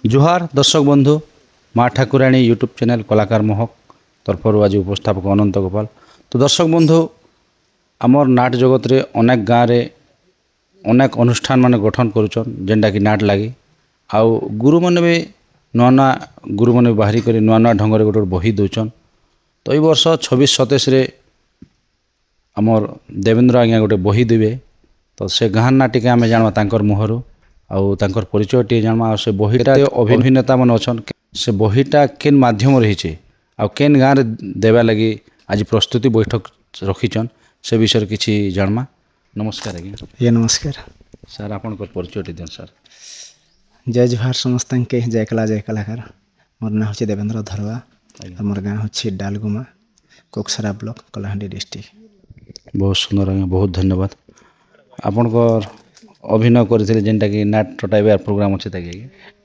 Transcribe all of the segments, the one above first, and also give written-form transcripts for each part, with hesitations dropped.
जुहार दर्शक बंधु माँ ठाकुराणी यूट्यूब चैनल कलाकार महक तरफर आज उपस्थापक अनंत गोपाल। तो दर्शक बंधु आमर नाट जगत रे अनेक गाँव रे अनेक अनुष्ठान मान गठन करुचन जेनटा कि नाट लगी आउ गुरु मैंने भी नुआ नुआ गुरु मैंने बाहरी कर नुआ नुआ ढंग गोटे बही दौन। तो ये वर्ष 26-27 रे आमर देवेंद्र आज्ञा गोटे बही देवे। तो से गाँ ना टी आम जाना तांकर मुहर आउ तांकर परिचय टी जाना से बहीटा अभिनेता मन अच्छा से बहीटा केन माध्यम रही आउ केन गाँव रे देवा लगी आज प्रस्तुति बैठक रखीचन से विषय किसी जानमा। नमस्कार आज्ञा। ये नमस्कार सर आपण परिचय टी दिन सर। जय जुहार समस्त के जय कला जय कलाकार। मोर ना हूँ देवेंद्र धरवा और मोर गाँव हूँ डालगुमा कोकसरा ब्लॉक कलाहांडी डिस्ट्रिक्ट। बहुत सुंदर आज्ञा बहुत धन्यवाद। आपणकर अभिनय करते जेनटा कि नाट टटाइबार प्रोग्राम अच्छे ताकि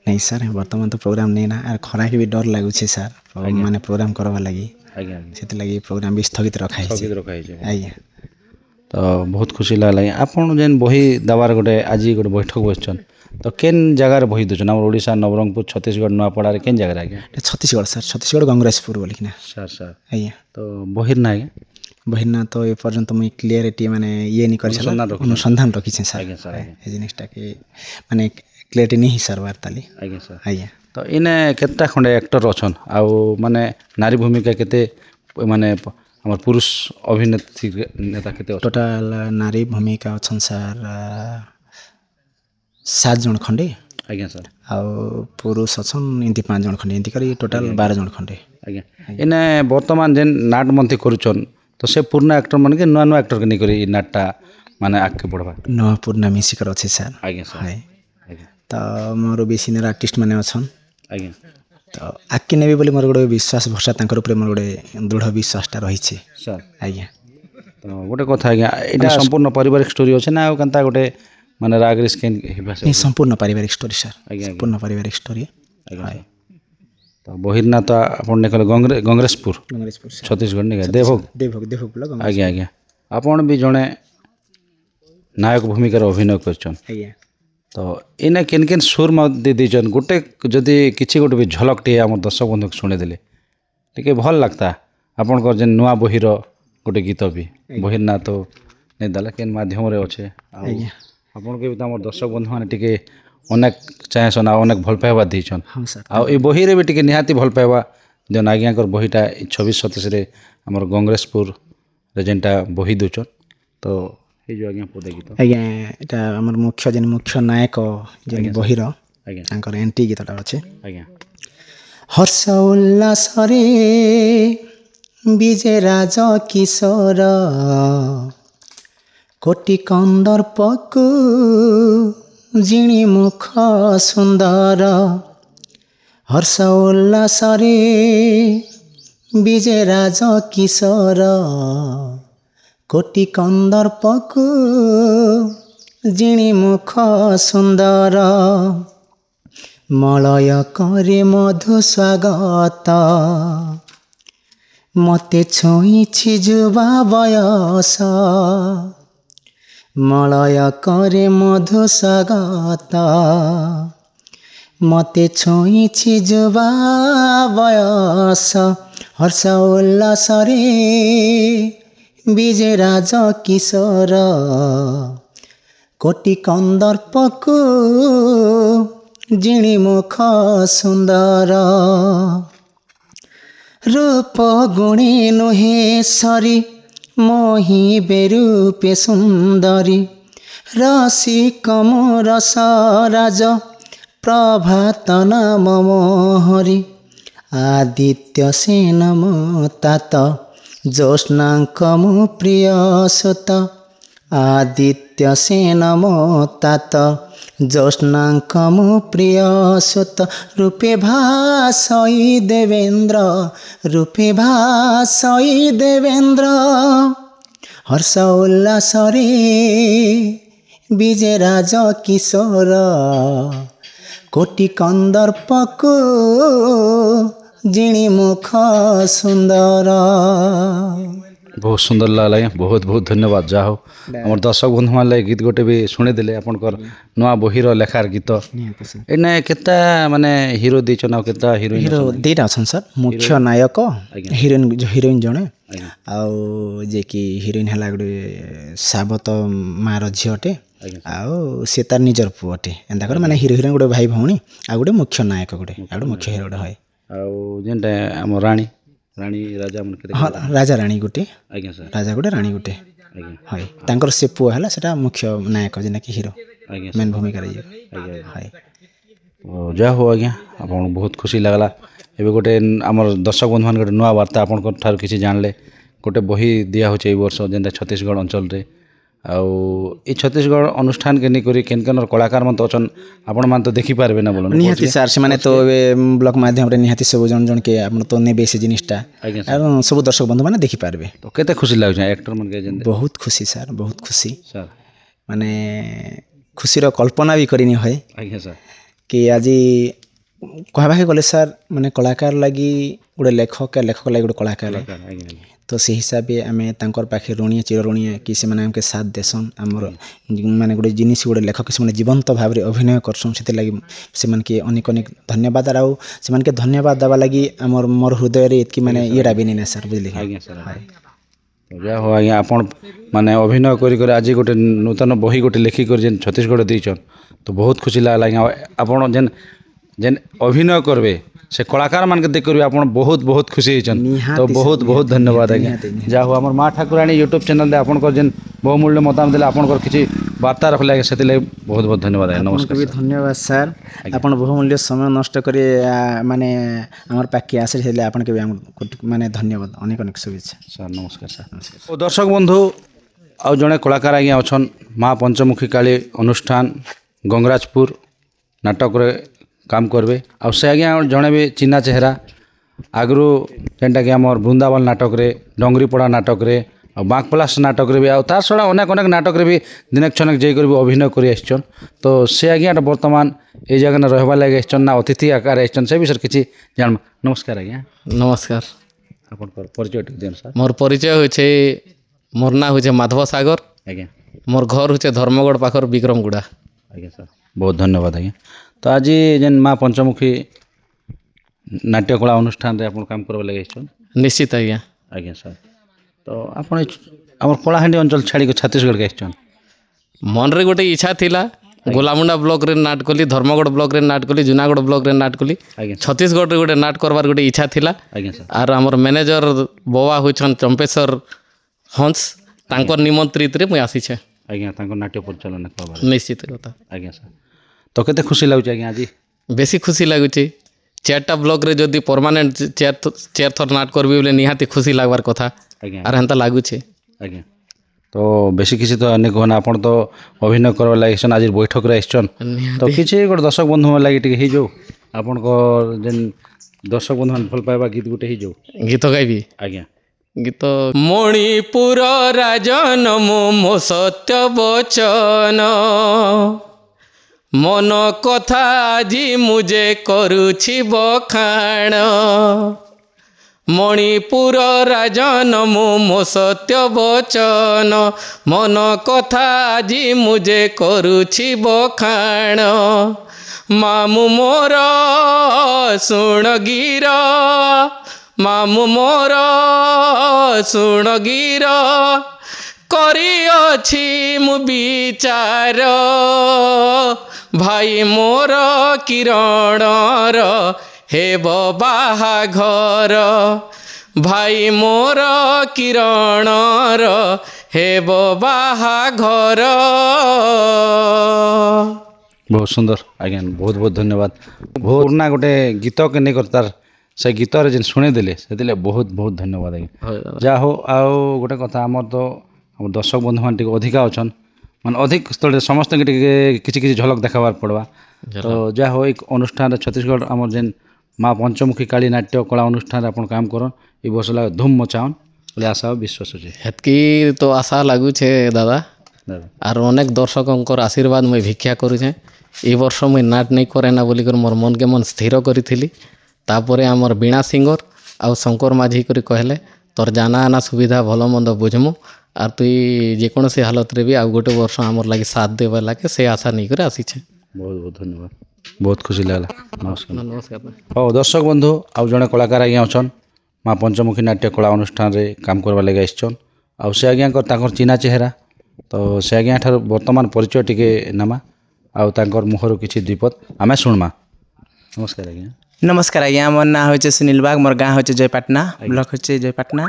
नहीं सर बर्तमान तो प्रोग्राम नहीं ना आर खरा के भी डर लगुच सर माने प्रोग्राम करवा लगी से लगी प्रोग्राम भी स्थगित रखा है आज्ञा। तो बहुत खुशी लगला आपन जेन बही दबार गोटे आज गोटे बैठक बसचन तो केन जगार बही दूचन आम ओडिशा नवरंगपुर छत्तीसगढ़ नुआपड़ा रे केन जगार आज्ञा। छत्तीसगढ़ सर छत्तीसगढ़ गंगरेसपुर बोलिकिना सर सर आज्ञा। तो बहिर ना आज्ञा बहिना तो ए पर्यंत मुई क्लियरिटी माने ये नहीं कर अनुसंधान रखी सर ए जिनिसटा के माने क्लियरिटी नहीं सर वार्ताली आज्ञा सर आज्ञा। तो इने केतटा खंडे एक्टर अच्छन आउ माने नारी भूमिका केते माने हमर पुरुष अभिनेत्री नेता केते टोटाल नारी भूमिका अच्छन सर 7 जन खंडे आज्ञा सर आउ पुरुष अच्छन इनती 5 जन खंडे इनती करी टोटाल 12 जन खंडे आज्ञा। इने वर्तमान जेन नाट मंथी करूचन तो से पुराना एक्टर मन के नुआ नुआ एक्टर के नहीं करी नाटटा माने आगे बढ़वा नवा पुराना मिसिकर अच्छे सर आज्ञा सर है। तो मोर भी सीनियर आर्टिस्ट माने अच्छन आज्ञा। तो आके नेबे बोली मोर गोटे विश्वास भरसा तांकर ऊपर मोर गोटे दृढ़ विश्वासटा रही छे सर आज्ञा। तो गोटे कथा आज्ञा एटा संपूर्ण पारिवारिक स्टोरी अछि ना कंता गोटे माने राग रिस्केन नहीं संपूर्ण पारिवारिक स्टोरी सर आज्ञा संपूर्ण पारिवारिक स्टोरी आज्ञा। तो बहिरना तो आपन ने कहले गंगरेसपुर छत्तीसगढ़ नहीं देवभोग ब्लॉक आज्ञा आज्ञा। आपन भी जड़े नायक भूमिकार अभिनय करछन आज्ञा। तो इने केन केन सुर दे दीचन गोटे जदि किसी गोटे भी झलक टे आम दर्शक बंधु शुणे देले टिके भल लगता आपन जेन नुआ बहिर गोटे गीत भी बहिर ना तो नहीं देला केन माध्यम रे अच्छे आपन के भी आम दर्शक बंधु माने टिके अनेक चाहेसन अनेक भल पाइबा दीचन आ बही रे भी टिके निहाती भल पाइबा जन आज्ञाकर बहीटा 26-27 रे हमर गंगरेसपुर रे जेनटा बही दूचन। तो ये जो आज्ञा पदे गीत आज्ञा एटा हमर मुख्य नायक जेन बहिर आज्ञा तांकर एंटी गीतटा अछि आज्ञा। हर्ष उल्लास रे विजय राज किशोर कोटि कंदर पकु जिणी मुख सुंदर हर्ष उल्लास रे विजय राज किशोर कोटि कंदर पकु जिणी मुख सुंदर मलय करे मधु स्वागत मते छुईछि जुवा बयस मलय करे मधु स्वागत मते छुईछि जुवा बयस हर्ष उल्लास रे विजय राज किशोर कोटि कंदर पकु जिणी मुख सुंदर रूप गुणी नुहे सरी मोहि बेरूपे सुंदरी रसिक रस राज प्रभात नाम मोहरी आदित्य सेन मो तात ज्योत्स्नांक मो प्रिय सुत आदित्य सेन मो तात ज्योत्स्नांक मो प्रिय सुत रूपे भासई देवेंद्र रूपे भासई देवेंद्र हर्ष उल्लास रे विजय राज किशोर कोटि कंदर पकु जिणी मुख सुंदर बहुत सुंदर लागला आज्ञा बहुत बहुत धन्यवाद जा हो आम दर्शक बंधु मान गीत गोटे भी शुणीदे आपंकर नुआ बहिर लेखार गीत निहाती सर एने केता माने हिरो देचन आ केता हिरोइन हिरो दुईटा अछन् सर मुख्य नायक हिरोइन जणे आउ जे कि हिरोइन हला गुटे साबत मार झिଅଟେ ଆଉ ସେ ତାର ନିଜର ପୁଅଟେ ଏନ୍ତା କରି ମାନେ ହିରୋ ହିରୋଇନ ଗୋଟେ ଭାଇ ଭଉଣୀ ଆଉ ଗୋଟେ ମୁଖ୍ୟ ନାୟକ ଗୋଟେ ଆଉ ଗୋଟେ ମୁଖ୍ୟ ହିରୋ ଗୋଟେ ହଏ ଆଉ ଯେନ୍ଟା ଆମ ରାଣୀ ରାଣୀ ରାଜା मन केते ହଁ ରାଜା ରାଣୀ ଗୋଟେ आज्ञा सर ରାଜା ଗୋଟେ ରାଣୀ ଗୋଟେ आज्ञा ହଏ ତାଙ୍କର ସେ ପୁଅ ହେଲା ସେଟା ମୁଖ୍ୟ ନାୟକ ଯେନାକି ହିରୋ आज्ञा ମେନ୍ ଭୂମିକାରେ ଇଏ आज्ञा ହଏ जा हो आज्ञा आपन बहुत खुशी लागला एबे गोटे आमर दर्शक बंधु मान गोटे नुआ वार्ता आपन ठार किसी जानले गोटे बही दिया होचे ए वर्ष जेनटा छत्तीसगढ़ अंचल रे आउ ए छत्तीसगढ़ अनुष्ठान के निकरी केन केन कलाकार मन तो अछन आपन मान तो देखि पारबे ना बोलन निहाती सार से माने तो ब्लॉक माध्यम रे निहाती सब जन जन के आपन तो नेबे से जिनिसटा आज्ञा और सब दर्शक बंधु माने देखि पारबे तो केते खुशी लागछ एक्टर मन के जेन बहुत खुशी सर बहुत खुशी सर माने खुशी रो कल्पना भी करिनी होय आज्ञा सर कि आज कहबाके गले सर माने कलाकार लगी गोटे लेखक लगी गोटे कलाकार आज्ञा तो से हिसाब से आम तांकर पाखे ऋणी चिर ऋणी कि से आमके साथ देसन आमर माने गोटे जिनिस गोटे लेखक से जीवंत भाव में अभिनय करसन से लगी से अनेक अनेक धन्यवाद आउ से धन्यवाद देवा लगी आमर मोर हृदय रे इतकी माने येडा भी नहीं सर बुझली आज्ञा सर जा हो आज्ञा आपन माने अभिनय करी आज गोटे नूतन बही गोटे लिखिक जेन छत्तीसगढ़ देचन तो बहुत खुशी लागला आज्ञा आपन जेन जेन अभिनय करबे से कलाकार मान के देख कर आपन बहुत बहुत खुशी होचन तो बहुत बहुत धन्यवाद आज्ञा जा हो हमर माँ ठाकुराणी यूट्यूब चैनल दे आपन जेन बहुमूल्य मतामत देले आपन किसी वार्ता रखले से बहुत बहुत धन्यवाद आज्ञा नमस्कार भी धन्यवाद सर अपन बहुमूल्य समय नष्ट करे माने हमर पाखे आसे हेले आपन के माने धन्यवाद अनेक अनेक शुभेच्छा सर नमस्कार सर तो दर्शक बंधु आउ जड़े कलाकार आज्ञा अच्छन माँ पंचमुखी काली अनुष्ठान गंगराजपुर नाटक रे काम करबे आ से आज्ञा जड़े भी चिन्हा चेहरा आगु जेनटा कि आमर वृंदावन नाटक रे डंगरीपड़ा नाटक रे आ बांकप्लास नाटक रे भी आ तार छड़ा अनेक अनेक नाटक रे भी दिनक छनक जई कर अभिनय कर आछन तो से आज्ञा वर्तमान ए जगह न रहबा लागे आछन ना अतिथि आकार आछन से विषय किछि जान नमस्कार आज्ञा नमस्कार आपन परिचय देन सर मोर परिचय होचे मोर ना होचे माधव सागर आज्ञा मोर घर होचे धर्मगढ़ पाखर विक्रमगुड़ा आज्ञा सर बहुत धन्यवाद आज्ञा तो आज जेन माँ पंचमुखी नाट्यकला अनुष्ठान रे आपन काम करबा लगे छन निश्चित आज्ञा आज्ञा सर तो आपन हमर कलाहांडी अंचल छाड़ी के छत्तीसगढ़ के छन मन रे गोटे इच्छा थिला गोलामुंडा ब्लॉक रे नाट कली धर्मगढ़ ब्लॉक रे नाट कली जूनागढ़ ब्लॉक रे नाट कली आज्ञा छत्तीसगढ़ रे गोटे नाट करबार गोटे इच्छा थिला आज्ञा सर आर हमर मैनेजर बोवा होछन चंपेश्वर हंस तांकर निमंत्रित रे मुई आसी छे आज्ञा तांको नाट्य परिचालन करबा निश्चित कथा आज्ञा सर तो केते खुशी लागछ आज्ञा आज बेसी खुशी लागुचे चारटा ब्लॉक रे जदि परमानेंट चार थर नाट करबी बोले निहाती खुशी लागबार कथा आज्ञा आर हेंता लागुचे आज्ञा तो बेसी किसी तो अनेक होना आपन तो अभिनय करबा लागछन आज बैठक रे आछन तो किछि गोटे दर्शक बंधु मन लागि टिके हे जो आपन को जेन दर्शक बंधु मन भल पाइबा गीत गोटे हे जो गीत गाइबी आज्ञा गीत मणिपुर राजन मो सत्य बचन मन कथा आजी मुझे करुछि बखाण मणिपुर राजन मो सत्य बचन मन कथा आजी मुझे करुछि बखाण मामु मोर सुण गिर मामु मोर सुण गिर करिअछि मु विचार भाई मोर किरणर हेब बाहाघर भाई मोर किरणर हेब बाहाघर बहुत सुंदर आज्ञा बहुत बहुत धन्यवाद बहुत पुराना गोटे गीत के नहीं करतार से गीत रे जेन सुने देले से बहुत बहुत धन्यवाद आज्ञा जा हो आओ गोटे कथा हमर तो हम दर्शक बंधु मान टिके अधिका अछन माने अधिक स्थल समस्त के किछि किछि झलक देखाबार पड़वा तो जा हो एक अनुष्ठान छत्तीसगढ़ हमर जेन माँ पंचमुखी काली नाट्य कला अनुष्ठान अपन काम करन ई वर्ष ला धूम मचाउन बोले आशा विश्वास अछि हेतकी तो आशा लागुछे दादा आर अनेक दर्शकंकर आशीर्वाद मुई भिक्षा करुछे ए वर्ष मुई नाट नहीं करे ना बोलिकर मोर मन के मन स्थिर करी तापर आमर बीणा सिंगर आउ शंकर माझी करी कहले তোর জানা আনা সুবিধা ଭଲ ମନ୍ଦ ବୁଝମୁ আর তুই যেকୌଣସି ହାଲତରେ ବି ଆଉ ଗୋଟେ ବର୍ଷ ଆମର ଲାଗି ସାଥ ଦେବା ଲାଗେ ସେ ଆଶା ନେଇକରି ଆସିଛେ। ବହୁତ ବହୁତ ଧନ୍ୟବାଦ, ବହୁତ ଖୁସି ଲାଗିଲା। ନମସ୍କାର। ନମସ୍କାର। ହଉ ଦର୍ଶକ ବନ୍ଧୁ, ଆଉ ଜଣେ କଳାକାର ଆଜ୍ଞା ଅଛନ୍, ମା ପଞ୍ଚମୁଖୀ ନାଟ୍ୟ କଳା ଅନୁଷ୍ଠାନରେ କାମ କରବା ଲାଗି ଆସିଛନ୍। ଆଉ ସେ ଆଜ୍ଞାଙ୍କର ତାଙ୍କର ଚିହ୍ନା ଚେହେରା, ତ ସେ ଆଜ୍ଞା ଠାରୁ ବର୍ତ୍ତମାନ ପରିଚୟ ଟିକେ ନେମା ଆଉ ତାଙ୍କର ମୁହଁରୁ କିଛି ଦୁଇପଦ ଆମେ ଶୁଣମା। ନମସ୍କାର ଆଜ୍ଞା। नमस्कार आज्ञा, मोर ना हो सुनील बाग, मोर गाँव हो जयपाटना, ब्लॉक हो जयपाटना,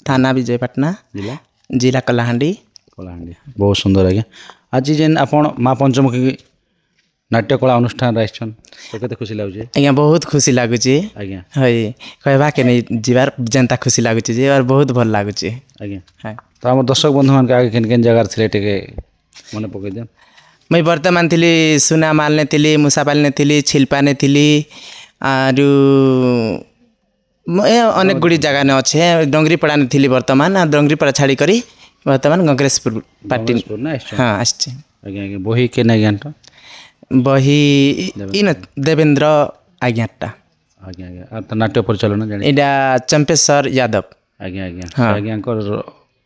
थाना भी जयपाटना, ଜିଲ୍ଲା जिला कलाहांडी। କଳାହାଣ୍ଡି। ବହୁତ ସୁନ୍ଦର ଆଜ୍ଞା। ଆଜି ଯେନ୍ ଆପଣ ମା ପଞ୍ଚମୁଖୀ ନାଟ୍ୟ କଳା ଅନୁଷ୍ଠାନରେ ଆସିଛନ୍ ତ କେତେ ଖୁସି ଲାଗୁଛି आज्ञा बहुत खुशी लगुचे ଆଜ୍ଞା। है, कहवा के नहीं जीवार जनता खुशी लगुचे जे और बहुत भल लगुचे ଆଜ୍ଞା। है। ତ ଆମର ଦର୍ଶକ ବନ୍ଧୁମାନଙ୍କୁ ଆगे କେନ୍ କେନ୍ ଜାଗାରେ ଥିଲେ ଟିକେ ମନେ ପକେଇ ଦିଅନ୍। मैं वर्तमान थी सुना माल ने थी, मुसापाल ने थी, छिल्पा ने थी आरु अनेक गुड़ी जगह ने अच्छे। डोंगरीपड़ा ने थी वर्तमान, डोंगरीपड़ा छाड़ी करी वर्तमान गंगरेशपुर पार्टी ଗଣେଶପୁର ନା ଆସିଛନ୍? हाँ आसचे। ଆଜ୍ଞା ଆଜ୍ଞା। ବହି କେନ୍ ଆଜ୍ଞାଟା? बही इन देवेंद्र आज्ञाटा, ଆଜ୍ଞା ଆଜ୍ଞା। ଆଉ ତ ନାଟ୍ୟ ପରିଚାଳନା ଜାଣି इटा चंपेश्वर यादव। ଆଜ୍ଞା ଆଜ୍ଞା। ସେ ହଁ। ଆଜ୍ଞାଙ୍କର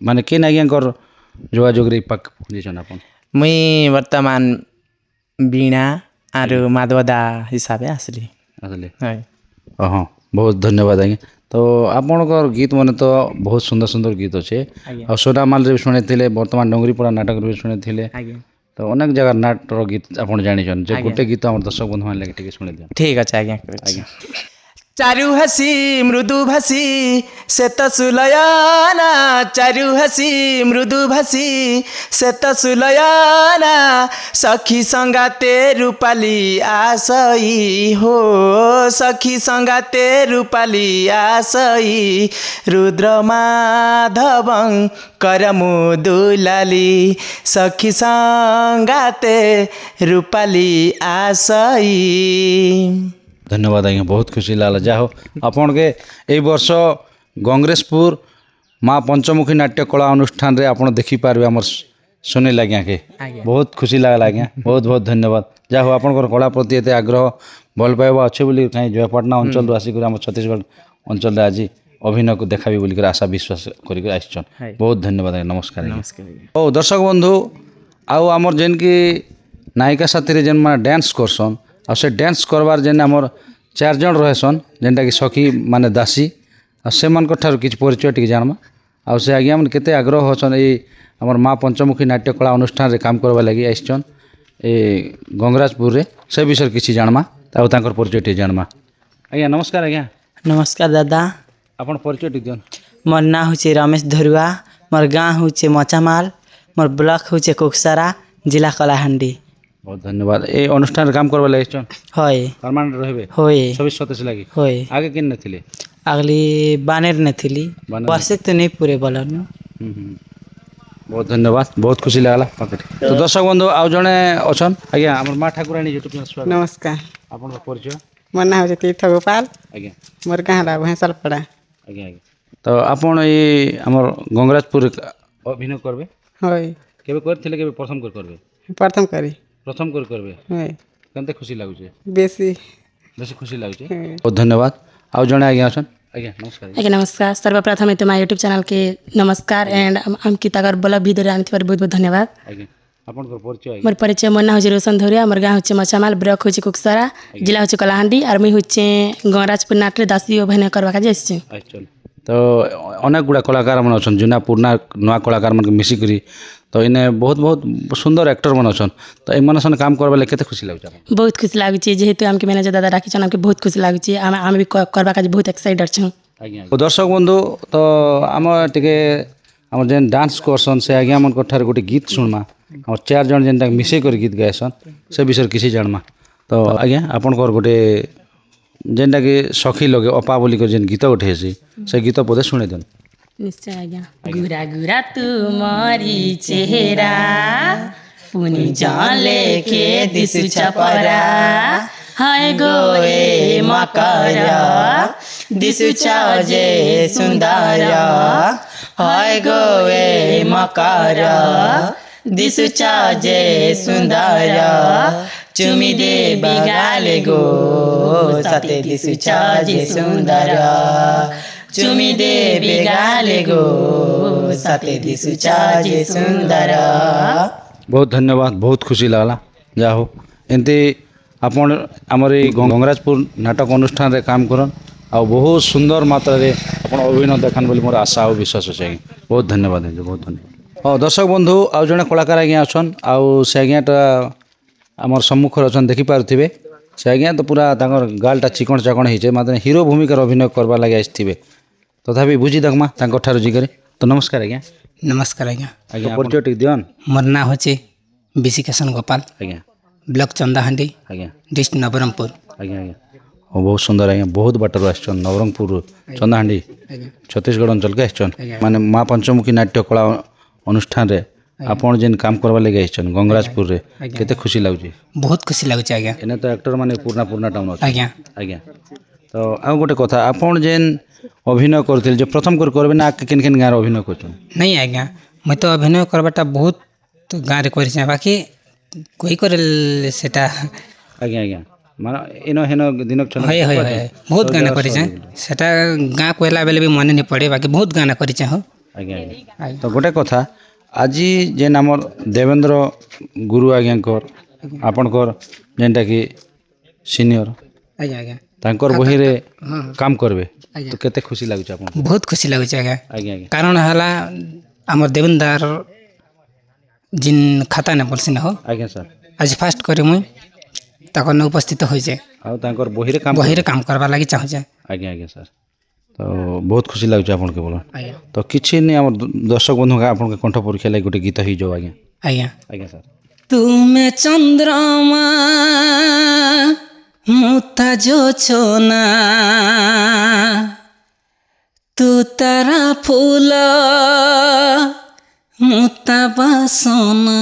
ମାନେ କେନ୍ ଆଜ୍ଞାଙ୍କର ଯୋଗାଯୋଗରେ ପାଖ ପହଞ୍ଚିଛନ୍ ଆପଣ? मुई वर्तमान वीणा आरु माधवदा हिसाबे आसली ଆସିଲେ है। ହଁ, ବହୁତ ଧନ୍ୟବାଦ ଆଜ୍ଞା। ତ ଆପଣଙ୍କର ଗୀତ ମାନେ ତ ବହୁତ ସୁନ୍ଦର ସୁନ୍ଦର ଗୀତ ଅଛେ। ଆଜ୍ଞା। ଆଉ ସୋନାମାଲରେ ବି ଶୁଣିଥିଲେ, ବର୍ତ୍ତମାନ ଡଙ୍ଗରିପଡ଼ା ନାଟକରେ ବି ଶୁଣିଥିଲେ, आज्ञा ତ ଅନେକ ଜାଗାର ନାଟର ଗୀତ ଆପଣ ଜାଣିଛନ୍। ଯେ ଆଜ୍ଞା। ଗୋଟେ ଗୀତ ଆମର ଦର୍ଶକ ବନ୍ଧୁମାନେ ଲାଗି ଟିକେ ଶୁଣି ଦିଅନ୍। ठीक अच्छे आज्ञा आज्ञा। चारु हसी मृदु भासी से तो सुलयाना, चारु हसी मृदु भासी से तो सुलयाना, सखी संगाते रूपाली आसई हो, सखी संगाते रूपाली आसई, रुद्र माधवं करमु दुलाली, सखी संगाते रूपाली आसई। ଧନ୍ୟବାଦ ଆଜ୍ଞା, ବହୁତ ଖୁସି ଲାଗିଲା। ଯାହା ହଉ ଆପଣକେ ଏଇ ବର୍ଷ ଗଙ୍ଗରେଶପୁର ମା ପଞ୍ଚମୁଖୀ ନାଟ୍ୟ କଳା ଅନୁଷ୍ଠାନରେ ଆପଣ ଦେଖିପାରିବେ ଆମର ସୁନୀଲ ଆଜ୍ଞାକେ। ବହୁତ ଖୁସି ଲାଗିଲା ଆଜ୍ଞା, ବହୁତ ବହୁତ ଧନ୍ୟବାଦ। ଯାହା ହଉ ଆପଣଙ୍କର କଳା ପ୍ରତି ଏତେ ଆଗ୍ରହ ଭଲ ପାଇବା ଅଛି ବୋଲି କାହିଁ ଜୟପାଟନା ଅଞ୍ଚଳରୁ ଆସିକରି ଆମ ଛତିଶଗଡ଼ ଅଞ୍ଚଳରେ ଆଜି ଅଭିନୟକୁ ଦେଖାବି ବୋଲିକରି ଆଶା ବିଶ୍ୱାସ କରିକି ଆସିଛନ୍। ବହୁତ ଧନ୍ୟବାଦ ଆଜ୍ଞା। ନମସ୍କାର ଆଜ୍ଞା। ହଉ ଦର୍ଶକ ବନ୍ଧୁ, ଆଉ ଆମର ଯେନ୍କି ନାୟିକା ସାଥିରେ ଯେନ୍ ମାନେ ଡ୍ୟାନ୍ସ କରସନ୍, ଆଉ ସେ ଡ୍ୟାନ୍ସ କରବାର୍ ଯେନ୍ ଆମର 4 ଜଣ ରହେସନ୍, ଯେନ୍ଟାକି ସଖୀ ମାନେ ଦାସୀ, ଆଉ ସେମାନଙ୍କର ଠାରୁ କିଛି ପରିଚୟ ଟିକେ ଜାଣମା। ଆଉ ସେ ଆଜ୍ଞା ମାନେ କେତେ ଆଗ୍ରହ ଅଛନ୍ ଏଇ ଆମର ମା ପଞ୍ଚମୁଖୀ ନାଟ୍ୟ କଳା ଅନୁଷ୍ଠାନରେ କାମ କରବା ଲାଗି ଆସିଛନ୍ ଏ ଗଙ୍ଗରାଜପୁରରେ, ସେ ବିଷୟରେ କିଛି ଜାଣମା ଆଉ ତାଙ୍କର ପରିଚୟ ଟିକେ ଜାଣମା। ଆଜ୍ଞା ନମସ୍କାର ଆଜ୍ଞା। नमस्कार दादा, ଆପଣ ପରିଚୟ ଟିକେ ଦିଅନ୍। मोर ना हूँ रमेश धरुआ, मोर गाँ हूँ मचामाल, मोर ब्लॉक हूँ कुकसारा, जिला कलाहांडी। ବହୁତ ଧନ୍ୟବାଦ। ଏଇ ଅନୁଷ୍ଠାନରେ କାମ କରବା ଲାଗି ଆସିଛନ୍, होय ପରମାନେଣ୍ଟ ରହିବେ होय 26-27 ଲାଗି। होय। ଆगे କେନ୍ ଥିଲେ? अगली बानेर ने थी, बानेर वर्षे तो नहीं पूरे बोलन। ବହୁତ ଧନ୍ୟବାଦ, ବହୁତ ଖୁସି ଲାଗିଲା। ତ ଦର୍ଶକ ବନ୍ଧୁ ଆଉ ଜଣେ ଅଛନ୍ ଆଜ୍ଞା, ଆମର ମା ଠାକୁରାଣୀ ୟୁଟ୍ୟୁବ୍ ଚ୍ୟାନେଲ୍ ସ୍ୱାଗତ। नमस्कार, ଆପଣଙ୍କ ପରିଚୟ? मोर ना हो तीर्थ गोपाल, ଆଜ୍ଞା मोर गाँव ला भैंसलपड़ा। ଆଜ୍ଞା ଆଜ୍ଞା। ତ ଆପଣ ଏଇ ଆମର ଗଙ୍ଗରାଜପୁରରେ ଅଭିନୟ କରିବେ, होय କେବେ କରିଥିଲେ, କେବେ ପ୍ରଥମ କରି କରିବେ? प्रथम करी ପ୍ରଥମ କରି କରିବେ। होय କେମିତି ଖୁସି ଲାଗୁଛି? बेसी ବେଶୀ ଖୁସି ଲାଗୁଛି। ବହୁତ ଧନ୍ୟବାଦ। ଆଉ ଜଣେ ଆଜ୍ଞା ଅଛନ୍। ଆଜ୍ଞା ନମସ୍କାର। ଆଜ୍ଞା ନମସ୍କାର। ସର୍ବପ୍ରଥମେ ତୁମ ୟୁଟ୍ୟୁବ୍ ଚ୍ୟାନେଲ୍କେ ନମସ୍କାର ଏଣ୍ଡ ଆମକି ତାଙ୍କର ଭଲ ଭିଡ଼ିଓରେ ଆଣିଥିବାରୁ ବହୁତ ବହୁତ ଧନ୍ୟବାଦ। ଆଜ୍ଞା ଆପଣଙ୍କର ପରିଚୟ? ଆଜ୍ଞା ମୋର ପରିଚୟ, ମୋ ନାଁ ହେଉଛି ରୋଶନ ଧରିଆ, ମୋର ଗାଁ ହେଉଛି ମଚାମାଲ, ବ୍ଲକ୍ ହେଉଛି କୁକସାରା, ଜିଲ୍ଲା ହେଉଛି କଳାହାଣ୍ଡି, ଆର୍ ମୁଇଁ ହେଉଛି ଗଙ୍ଗରାଜପୁର ନାଟରେ ଦାସୀ ଅଭିନୟ କରିବା କାଜେ ଆସିଛି। ଆକ୍ଚୁଆଲି ତ ଅନେକ ଗୁଡ଼ା କଳାକାରମାନେ ଅଛନ୍, ଜୁନା ପୁରୁଣା ନୂଆ କଳାକାରମାନଙ୍କୁ ମିଶିକରି, ତ ଏନେ ବହୁତ ବହୁତ ସୁନ୍ଦର ଆକ୍ଟରମାନେ ଅଛନ୍। ତ ଏମାନେ ସାଙ୍ଗେ କାମ କରବା ଲାଗି କେତେ ଖୁସି ଲାଗୁଛି ଆପଣ? ବହୁତ ଖୁସି ଲାଗୁଛି, ଯେହେତୁ ଆମକେ ମ୍ୟାନେଜର ଦାଦା ଡାକିଛନ୍, ଆମକେ ବହୁତ ଖୁସି ଲାଗୁଛି। ଆମେ ବି କରିବା କାଜେ ବହୁତ ଏକ୍ସାଇଟେଡ୍ ଅଛୁଁ। ଆଜ୍ଞା ଦର୍ଶକ ବନ୍ଧୁ, ତ ଆମ ଟିକେ ଆମର ଯେନ୍ ଡାନ୍ସ କରସନ୍ ସେ ଆଜ୍ଞା ମାନଙ୍କର ଠାରୁ ଗୋଟେ ଗୀତ ଶୁଣମା। ଆମର 4 ଜଣ ଯେନ୍ଟା ମିଶେଇ କରି ଗୀତ ଗାଏସନ୍, ସେ ବିଷୟରେ କିଛି ଜାଣମା। ତ ଆଜ୍ଞା ଆପଣଙ୍କର ଗୋଟେ ଯେନ୍ଟାକି ସଖୀ ଲଗେ ଅପା ବୋଲିକରି ଯେନ୍ ଗୀତ ଗୋଟେ ହେସି, ସେ ଗୀତ ପଦେ ଶୁଣେଇ ଦିଅନ୍। ନିଶ୍ଚୟ ଆଜ୍ଞା। ଗୁରା ଗୁରା ତୁମରି ଚେହେରା, ପୁନି ଜଲେ କେ ଦିଶୁଛ ପରା, ହାୟ ଗୋ ଏ ମକର, ଦିଶୁଛ ଯେ ସୁନ୍ଦର, ହାୟ ଗୋ ଏ ମକର, ଦିଶୁଛ ଯେ ସୁନ୍ଦର, ଚୁମି ଦେବି ଗାଲେ ଗୋ, ସତେ ଦିଶୁଛ ଯେ ସୁନ୍ଦର, ଚୁମି ଦେବି ଗାଲେ ଗୋ ସତେ ଦିଶୁଛ ଯେ ସୁନ୍ଦର। ବହୁତ ଧନ୍ୟବାଦ, ବହୁତ ଖୁସି ଲାଗଲା। ଯାହା ହଉ ଏମିତି ଆପଣ ଆମର ଏଇ ଗଙ୍ଗରାଜପୁର ନାଟକ ଅନୁଷ୍ଠାନରେ କାମ କରନ୍ ଆଉ ବହୁତ ସୁନ୍ଦର ମାତ୍ରାରେ ଆପଣ ଅଭିନୟ ଦେଖାନ୍ ବୋଲି ମୋର ଆଶା ଆଉ ବିଶ୍ୱାସ ଅଛି ଆଜ୍ଞା। ବହୁତ ଧନ୍ୟବାଦ ଆଜ୍ଞା, ବହୁତ ଧନ୍ୟବାଦ। ହଁ ଦର୍ଶକ ବନ୍ଧୁ ଆଉ ଜଣେ କଳାକାର ଆଜ୍ଞା ଅଛନ୍ ଆଉ ସେ ଆଜ୍ଞାଟା ଆମର ସମ୍ମୁଖରେ ଅଛନ୍ ଦେଖିପାରୁଥିବେ। ସେ ଆଜ୍ଞା ତ ପୁରା ତାଙ୍କର ଗାଲଟା ଚିକଣ ଚାକଣ ହେଇଛେ ମାତ୍ର ହିରୋ ଭୂମିକାର ଅଭିନୟ କରବାର୍ ଲାଗି ଆସିଥିବେ। ତଥାପି ବୁଝି ଦେଖମା ତାଙ୍କଠାରୁ ଯିକରି। ତ ନମସ୍କାର ଆଜ୍ଞା। ନମସ୍କାର ଆଜ୍ଞା। ଆଜ୍ଞା ପରିଚୟ ଟିକେ ଦିଅନ୍। ମୋର ନାଁ ହେଉଛି ବିଶିକେଶନ ଗୋପାଳ, ଆଜ୍ଞା ବ୍ଲକ ଚନ୍ଦାହାଣ୍ଡି, ଆଜ୍ଞା ଡିଷ୍ଟ୍ରିକ୍ଟ ନବରଙ୍ଗପୁର। ଆଜ୍ଞା ଆଜ୍ଞା ହଉ ବହୁତ ସୁନ୍ଦର ଆଜ୍ଞା। ବହୁତ ବାଟରୁ ଆସିଛନ୍ ନବରଙ୍ଗପୁରରୁ ଚନ୍ଦାହାଣ୍ଡି ଛତିଶଗଡ଼ ଅଞ୍ଚଳକେ ଆସିଛନ୍। ମାନେ ମା ପଞ୍ଚମୁଖୀ ନାଟ୍ୟ କଳା ଅନୁଷ୍ଠାନରେ ଆପଣ ଯେନ୍ କାମ କରବାର୍ ଲାଗି ଆସିଛନ୍ ଗଙ୍ଗରାଜପୁରରେ କେତେ ଖୁସି ଲାଗୁଛି। ବହୁତ ଖୁସି ଲାଗୁଛି ଆଜ୍ଞା। ଏନେ ତ ଆକ୍ଟର ମାନେ ପୁରୁଣା ଟାଉନ୍ ଅଛି ଆଜ୍ଞା। ଆଜ୍ଞା। ତ ଆଉ ଗୋଟେ କଥା ଆପଣ ଯେନ୍ ଅଭିନୟ କରୁଥିଲେ ଯେ ପ୍ରଥମ କରି କରିବେ ନା କେନ୍ କେନ୍ ଗାଁରେ ଅଭିନୟ କରୁଛନ୍? ନାଇଁ ଆଜ୍ଞା, ମୁଇଁ ତ ଅଭିନୟ କରବାଟା ବହୁତ ଗାଁରେ କରିଛେ, ବାକି କହି କରି ସେଟା ଆଜ୍ଞା ଆଜ୍ଞା ମାନେ ଏନ ହେନ ଦିନକ ଛନ ହଏ ହଏ ହଏ ବହୁତ ଗାନା କରିଛେ। ସେଟା ଗାଁ କହିଲା ବେଲେ ବି ମନେ ନାଇଁ ପଡ଼େ, ବାକି ବହୁତ ଗାନା କରିଛେ। ହଁ ଆଜ୍ଞା ଆଜ୍ଞା। ତ ଗୋଟେ କଥା ଆଜି ଯେନ୍ ଆମର ଦେବେନ୍ଦ୍ର ଗୁରୁ ଆଜ୍ଞାଙ୍କର ଆପଣଙ୍କର ଯେନ୍ଟାକି ସିନିୟର ଆଜ୍ଞା ଆଜ୍ଞା ତାଙ୍କର ବହିରେ ହଁ କାମ କରିବେ ଆଜ୍ଞା। ତ କେତେ ଖୁସି ଲାଗୁଛି ଆପଣଙ୍କୁ? ବହୁତ ଖୁସି ଲାଗୁଛି ଆଜ୍ଞା। ଆଜ୍ଞା ଆଜ୍ଞା କାରଣ ହେଲା ଆମର ଦେବେନ୍ଦାର ଜିନ୍ ଖାତା ନେ ବୋଲସି ନା ହୋ ଆଜ୍ଞା ସାର୍। ଆଜି ଫାଷ୍ଟ କରି ମୁଇଁ ତାଙ୍କର ଉପସ୍ଥିତ ହୋଇଛେ, ଆଉ ତାଙ୍କର ବହିରେ କାମ ବହିରେ କରିବେ? କାମ କରବାର ଲାଗି ଚାହୁଁଛେ। ଆଜ୍ଞା ଆଜ୍ଞା ସାର୍। ତ ବହୁତ ଖୁସି ଲାଗୁଛି ଆପଣ କେବଳ। ଆଜ୍ଞା ତ କିଛି ନି ଆମର ଦର୍ଶକ ବନ୍ଧୁ ଆପଣଙ୍କ କଣ୍ଠ ପରୀକ୍ଷା ଲାଗି ଗୋଟେ ଗୀତ ହେଇଯାଉ ଆଜ୍ଞା। ଆଜ୍ଞା। ଆଜ୍ଞା ସାର୍। ତୁମେ ଚନ୍ଦ୍ରମା ମୁତା ଯୋଛନା, ତୁ ତାରା ফুল মুতা বাসনা,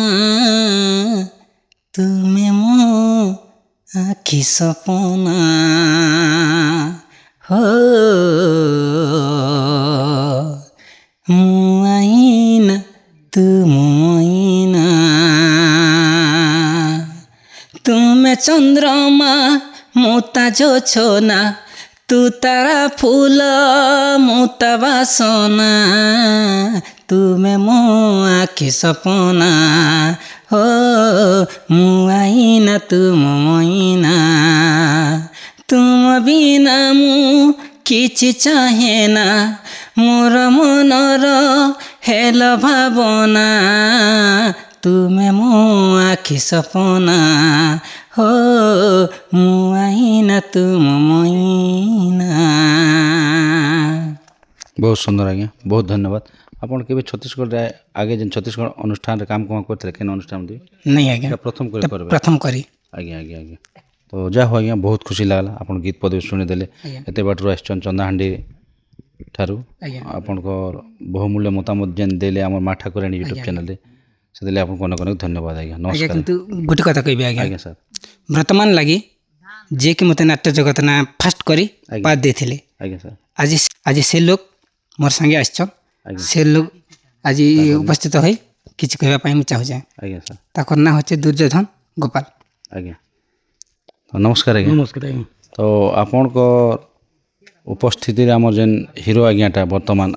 তুমি মো আখি সপনা হো মুআইনা তুমু মইনা। তুমি চন্দ্রমা মুতা যোছনা, তু তারা ফুল মুতা বাসনা, তুমে মো আখি সপনা হো মুআইনা তুমু মইনা। তুম বিনা মু କିଛି ଚାହେଁ ନା, ମୋର ମନର ହେଲ ଭାବନା, ତୁମେ ମୋ ଆଖି ସପନା ହୋ ମୁଆଇନା ତୁମ ମଇନା। ବହୁତ ସୁନ୍ଦର ଆଜ୍ଞା, ବହୁତ ଧନ୍ୟବାଦ। ଆପଣ କେବେ ଛତିଶଗଡ଼ରେ ଆଗେ ଯେନ୍ ଛତିଶଗଡ଼ ଅନୁଷ୍ଠାନରେ କାମ କ'ଣ କରିଥିଲେ କେନ୍ ଅନୁଷ୍ଠାନ ଦେଇ? ନାଇଁ ଆଜ୍ଞା, ପ୍ରଥମ କରି କରିବେ? ପ୍ରଥମ କରି। ଆଜ୍ଞା ଆଜ୍ଞା ଆଜ୍ଞା। ତ ଯାହା ହଉ ଆଜ୍ଞା ବହୁତ ଖୁସି ଲାଗଲା ଆପଣ ଗୀତ ପଦବୀ ଶୁଣିଦେଲେ। ଏତେ ବାଟରୁ ଆସିଛନ୍ ଚନ୍ଦାହାଣ୍ଡି ଠାରୁ ଆପଣଙ୍କର ବହୁମୂଲ୍ୟ ମତାମତ ଯେନ୍ ଦେଲେ ଆମର ମା ଠାକୁରାଣୀ ୟୁଟ୍ୟୁବ୍ ଚ୍ୟାନେଲରେ, ସେଥିଲାଗି ଆପଣଙ୍କୁ ଅନେକ ଅନେକ ଧନ୍ୟବାଦ ଆଜ୍ଞା। ଆଜ୍ଞା ନମସ୍କାର। କିନ୍ତୁ ଗୋଟେ କଥା କହିବି ଆଜ୍ଞା, ଆଜ୍ଞା ସାର୍। ବର୍ତ୍ତମାନ ଲାଗି ଯିଏକି ମୋତେ ନାଟ୍ୟ ଜଗତ ନା ଫାଷ୍ଟ କରି ପାଦ ଦେଇଥିଲେ, ଆଜ୍ଞା ସାର୍। ଆଜି ସେ ଲୋକ ମୋର ସାଙ୍ଗେ ଆସିଛନ୍, ସେ ଲୋକ ଆଜି ଉପସ୍ଥିତ ହୋଇ କିଛି କହିବା ପାଇଁ ମୁଁ ଚାହୁଁଛେ। ଆଜ୍ଞା ସାର୍। ତାଙ୍କର ନାଁ ହେଉଛି ଦୁର୍ଯ୍ୟୋଧନ ଗୋପାଳ। ଆଜ୍ଞା ନମସ୍କାର ଆଜ୍ଞା। ନମସ୍କାର ଆଜ୍ଞା। ତ ଆପଣଙ୍କ ଉପସ୍ଥିତିରେ ଆମର ଯେନ୍ ହିରୋ ଆଜ୍ଞାଟା ବର୍ତ୍ତମାନ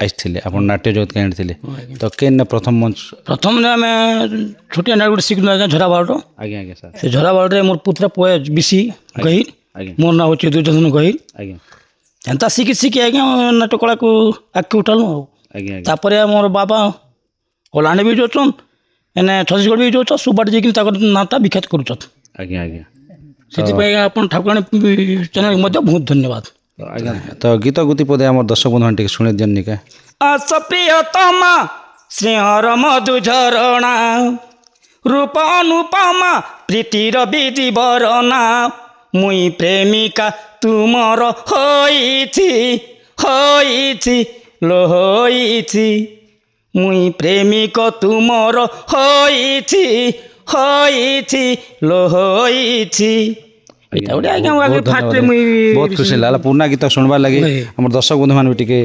ଆସିଥିଲେ, ଆପଣ ନାଟ୍ୟ ଜଗତକେ ଆଣିଥିଲେ, ତ କେନ୍ ପ୍ରଥମ ମଞ୍ଚ? ପ୍ରଥମରେ ଆମେ ଛୋଟିଆ ନାଟ ଗୋଟେ ଶିଖିଲୁ ଆଜ୍ଞା ଝରା ବାଳଟ। ଆଜ୍ଞା ଆଜ୍ଞା ସାର୍। ସେ ଝରା ବାଳଟରେ ମୋର ପୁତ୍ରା ପୋଏ ବିଶି ଗହିର, ଆଜ୍ଞା ମୋର ନାଁ ହେଉଛି ଦୁର୍ଯ୍ୟୋଧନ ଗହିର। ଆଜ୍ଞା ଏନ୍ତା ଶିଖି ଶିଖି ଆଜ୍ଞା ନାଟ୍ୟ କଳାକୁ ଆଗକେ ଉଠାଲୁ ଆଉ। ଆଜ୍ଞା ଆଜ୍ଞା ତାପରେ ମୋର ବାବା କଳାହାଣ୍ଡି ବି ଯାଉଛନ୍, ଏନେ ଛତିଶଗଡ଼ ବି ଯାଉଛନ୍, ସୁବାଟ ଯାଇକି ତାଙ୍କର ନାଁଟା ବିଖ୍ୟାତ କରୁଛନ୍। ଆଜ୍ଞା ଆଜ୍ଞା। ସେଥିପାଇଁ ଆପଣ ଠାକୁରାଣୀ ଚ୍ୟାନେଲକୁ ମଧ୍ୟ ବହୁତ ଧନ୍ୟବାଦ। ଆଜ୍ଞା ତ ଗୀତ ଗୁତି ପଦେ ଆମର ଦର୍ଶକ ବନ୍ଧୁମାନେ ଟିକେ ଶୁଣେଇ ଦିଅନ୍ ନିକା। ଆସ ପ୍ରିୟତମା ସ୍ନେହର ମଧୁ ଝରଣା, ରୂପ ଅନୁପମା ପ୍ରୀତିର ବିଧି ବରଣା, ମୁଇଁ ପ୍ରେମିକା ତୁମର ହୋଇଛି ହୋଇଛି ଲୋ ହୋଇଛି, ମୁଇଁ ପ୍ରେମିକ ତୁମର ହୋଇଛି ହୋଇଛି ଲୋ ହୋଇଛି। ଏଇଟା ଗୋଟେ ଆଜ୍ଞା ବହୁତ ଫାର୍ଷ୍ଟରେ ଧନ୍ୟବାଦ। ମୁଇଁ ବହୁତ ଖୁସି ଲାଗଲା ପୁରୁଣା ଗୀତ ଶୁଣବାର୍ ଲାଗି। ଆମର ଦର୍ଶକ ବନ୍ଧୁମାନେ ବି ଟିକେ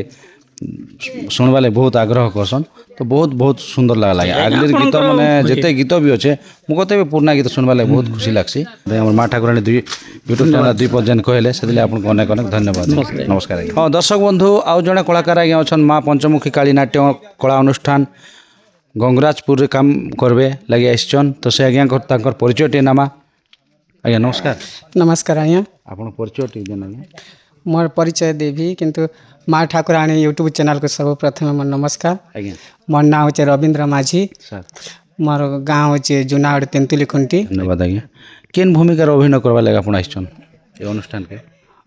ଶୁଣବା ଲାଗି ବହୁତ ଆଗ୍ରହ କରସନ୍ ତ ବହୁତ ବହୁତ ସୁନ୍ଦର ଲାଗଲା ଆଗଲି ଗୀତ ମାନେ ଯେତେ ଗୀତ ବି ଅଛେ ମୁଁ କତେ ବି ପୁରୁଣା ଗୀତ ଶୁଣବା ଲାଗି ବହୁତ ଖୁସି ଲାଗ୍ସି ଆମର ମା ଠାକୁରାଣୀ ୟୁଟ୍ୟୁବ୍ ଚ୍ୟାନେଲ୍ 2 ପର୍ଯ୍ୟନ୍ତ କହିଲେ ସେଥିଲାଗି ଆପଣଙ୍କୁ ଅନେକ ଅନେକ ଧନ୍ୟବାଦ ନମସ୍କାର ଆଜ୍ଞା। ହଁ ଦର୍ଶକ ବନ୍ଧୁ ଆଉ ଜଣେ କଳାକାର ଆଜ୍ଞା ଅଛନ୍ ମା ପଞ୍ଚମୁଖୀ କାଳୀ ନାଟ୍ୟ କଳା ଅନୁଷ୍ଠାନ ଗଙ୍ଗରାଜପୁରରେ କାମ করবে লাগি আসছন তো সে আজ্ঞা তাঁর পরিচয়টি নামা আজ্ঞা নমস্কার नमस्कार आज्ञा আপনার পরিচয়টি দেন আজ্ঞা मोर परिचय देवी किंतु माँ ठाकुराणी यूट्यूब चैनल को सब प्रथम मोर नमस्कार আজ্ঞা मोर नाम होचे रविंद्र माझी স্যার मोर गाँव होचे जुनागढ़ तेंतुली खुंटी ধন্যবাদ আজ্ঞা কেন ভূমিকার অভিনয় করবা লাগে আপনার আসছন এই অনুষ্ঠানকে